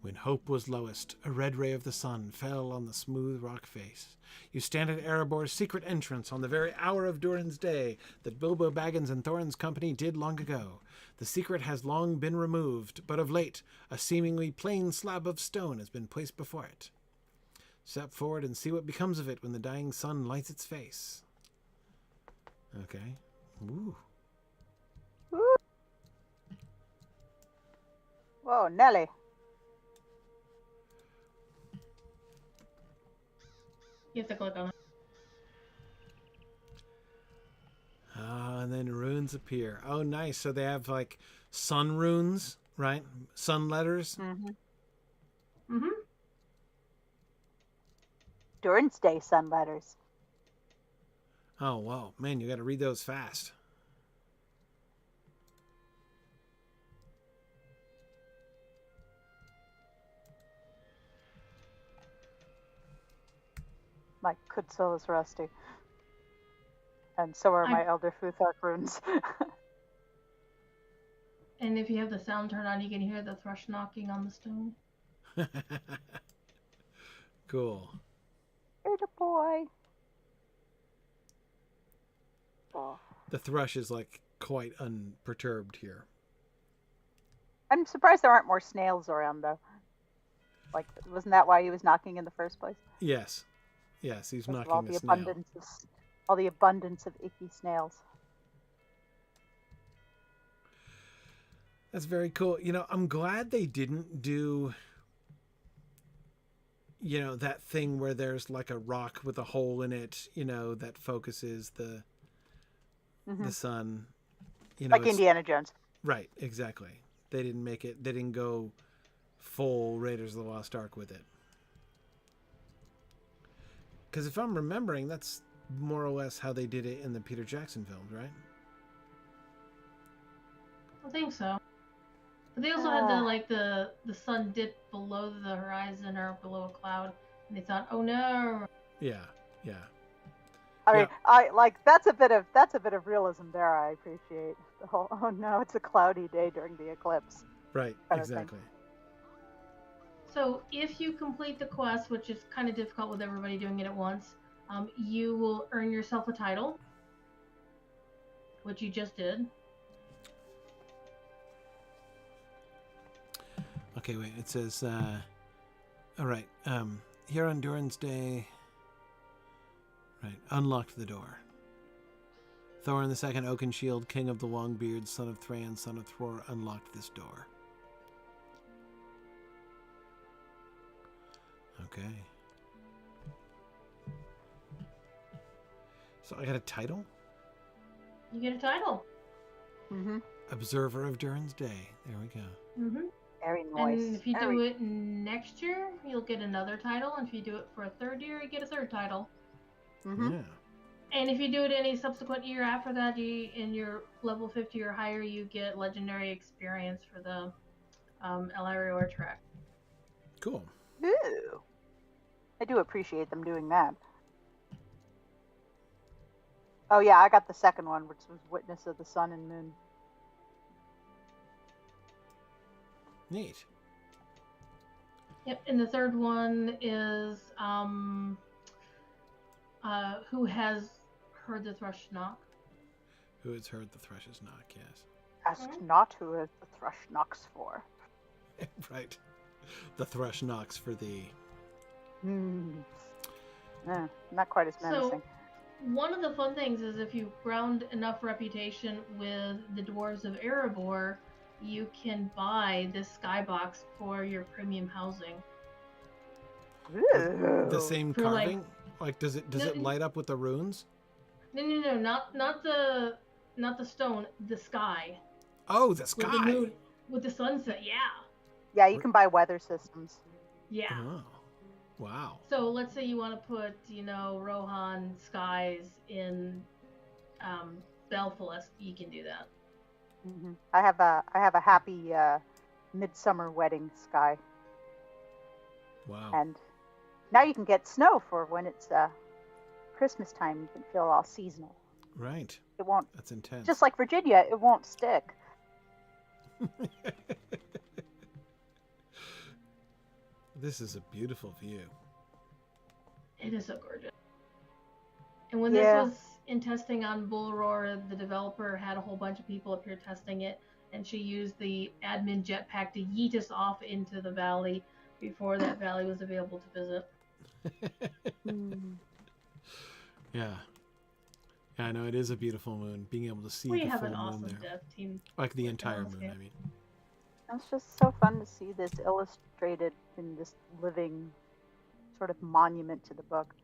When hope was lowest, a red ray of the sun fell on the smooth rock face. You stand at Erebor's secret entrance on the very hour of Duran's day that Bilbo Baggins and Thorin's company did long ago. The secret has long been removed, but of late, a seemingly plain slab of stone has been placed before it. Step forward and see what becomes of it when the dying sun lights its face. Okay. Ooh. Whoa, Nelly. You have to click on it. And then runes appear. Oh, nice. So they have like sun runes, right? Sun letters. Mm-hmm. Duran's Day sun letters. Oh, wow. Man, you got to read those fast. My Kutsil is rusty. And so are my Elder Futhark runes. And if you have the sound turned on, you can hear the thrush knocking on the stone. Cool. Here's a boy. Oh. The thrush is like quite unperturbed here. I'm surprised there aren't more snails around, though. Like, wasn't that why he was knocking in the first place? Yes. Yes, he's Because of knocking a snail. all the abundance of icky snails. That's very cool. You know, I'm glad they didn't do, you know, that thing where there's like a rock with a hole in it, you know, that focuses the sun. You know, like Indiana Jones. Right, exactly. They didn't make it, they didn't go full Raiders of the Lost Ark with it. Because if I'm remembering, that's more or less how they did it in the Peter Jackson films, right? I think so. But they also had the sun dip below the horizon or below a cloud, and they thought, oh no. Yeah, yeah. I mean, I like that's a bit of realism there. I appreciate the whole. Oh no, it's a cloudy day during the eclipse. Right, exactly. So if you complete the quest, which is kind of difficult with everybody doing it at once, you will earn yourself a title, which you just did. Okay, wait. It says, all right. Here on Duran's Day, right, unlocked the door. Thorin II Oakenshield, King of the Longbeards, son of Thran, son of Thror, unlocked this door. Okay. So I got a title? You get a title. Mm-hmm. Observer of Duran's Day. There we go. Mm-hmm. Very nice. And if you do it next year, you'll get another title. And if you do it for a third year, you get a third title. Mm-hmm. Yeah. And if you do it any subsequent year after that, in your level 50 or higher, you get legendary experience for the Elarior track. Cool. Ooh. I do appreciate them doing that. Oh yeah, I got the second one, which was Witness of the Sun and Moon. Neat. Yep, and the third one is who has heard the thrush knock. Who has heard the thrush's knock, yes. Ask not who the thrush knocks for. Right. The thrush knocks for thee. Not quite as menacing. So, one of the fun things is if you ground enough reputation with the dwarves of Erebor, you can buy this skybox for your premium housing. The Ooh. same For, like- carving? Like, does it No, light up with the runes? No, not the stone, the sky. Oh, the With sky. the moon, with the sunset, yeah. Yeah, you can buy weather systems. Yeah. Oh, wow. So let's say you want to put, Rohan skies in Belfast, you can do that. Hmm. I have a happy midsummer wedding sky, Wow. and now you can get snow for when it's Christmas time. You can feel all seasonal. Right. It won't, That's intense. just like Virginia, it won't stick. This is a beautiful view. It is so gorgeous. And when Yeah. this was in testing on Bull Roar, the developer had a whole bunch of people up here testing it, and she used the admin jetpack to yeet us off into the valley before that valley was available to visit. Mm. Yeah. Yeah, I know it is a beautiful moon. Being able to see We the have full an moon awesome there. dev team. Like the with entire moon, landscape. I mean. It's just so fun to see this illustrated in this living sort of monument to the book.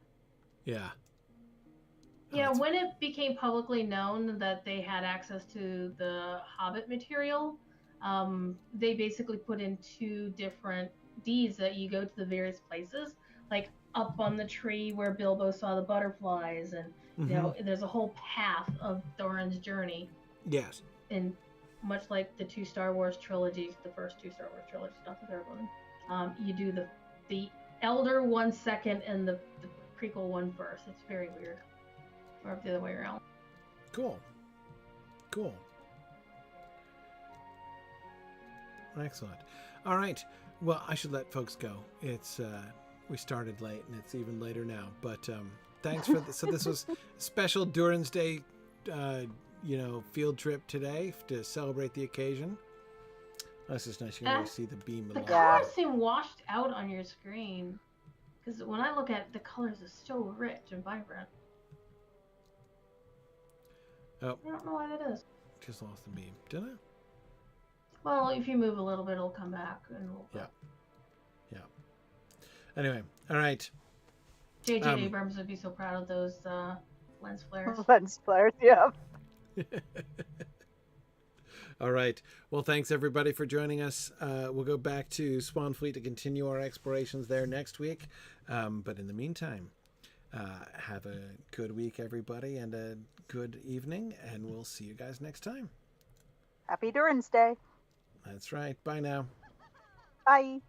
Yeah. Yeah, That's- when it became publicly known that they had access to the Hobbit material, they basically put in 2 different deeds that you go to the various places, like up on the tree where Bilbo saw the butterflies, and there's a whole path of Duran's journey. Yes. And much like the 2 Star Wars trilogies, the first 2 Star Wars trilogies, not the third one, you do the Elder one second and the prequel one first. It's very weird. Or the other way around. Cool. Cool. Excellent. All right. Well, I should let folks go. It's we started late and it's even later now. But thanks for so this was special Duran's Day field trip today to celebrate the occasion. That's just nice. You can really see the beam of The light. colors seem washed out on your screen. Because when I look at it, the colors are so rich and vibrant. Oh, I don't know why that is. just lost the beam. Did I? Well, if you move a little bit, it'll come back in a little bit. Yeah. Anyway, all right. J.J. Abrams would be so proud of those lens flares. Lens flares, yeah. All right. Well, thanks everybody for joining us. We'll go back to Swanfleet to continue our explorations there next week. But in the meantime, have a good week, everybody, and a good evening, and we'll see you guys next time. Happy Duran's Day. That's right. Bye now. Bye.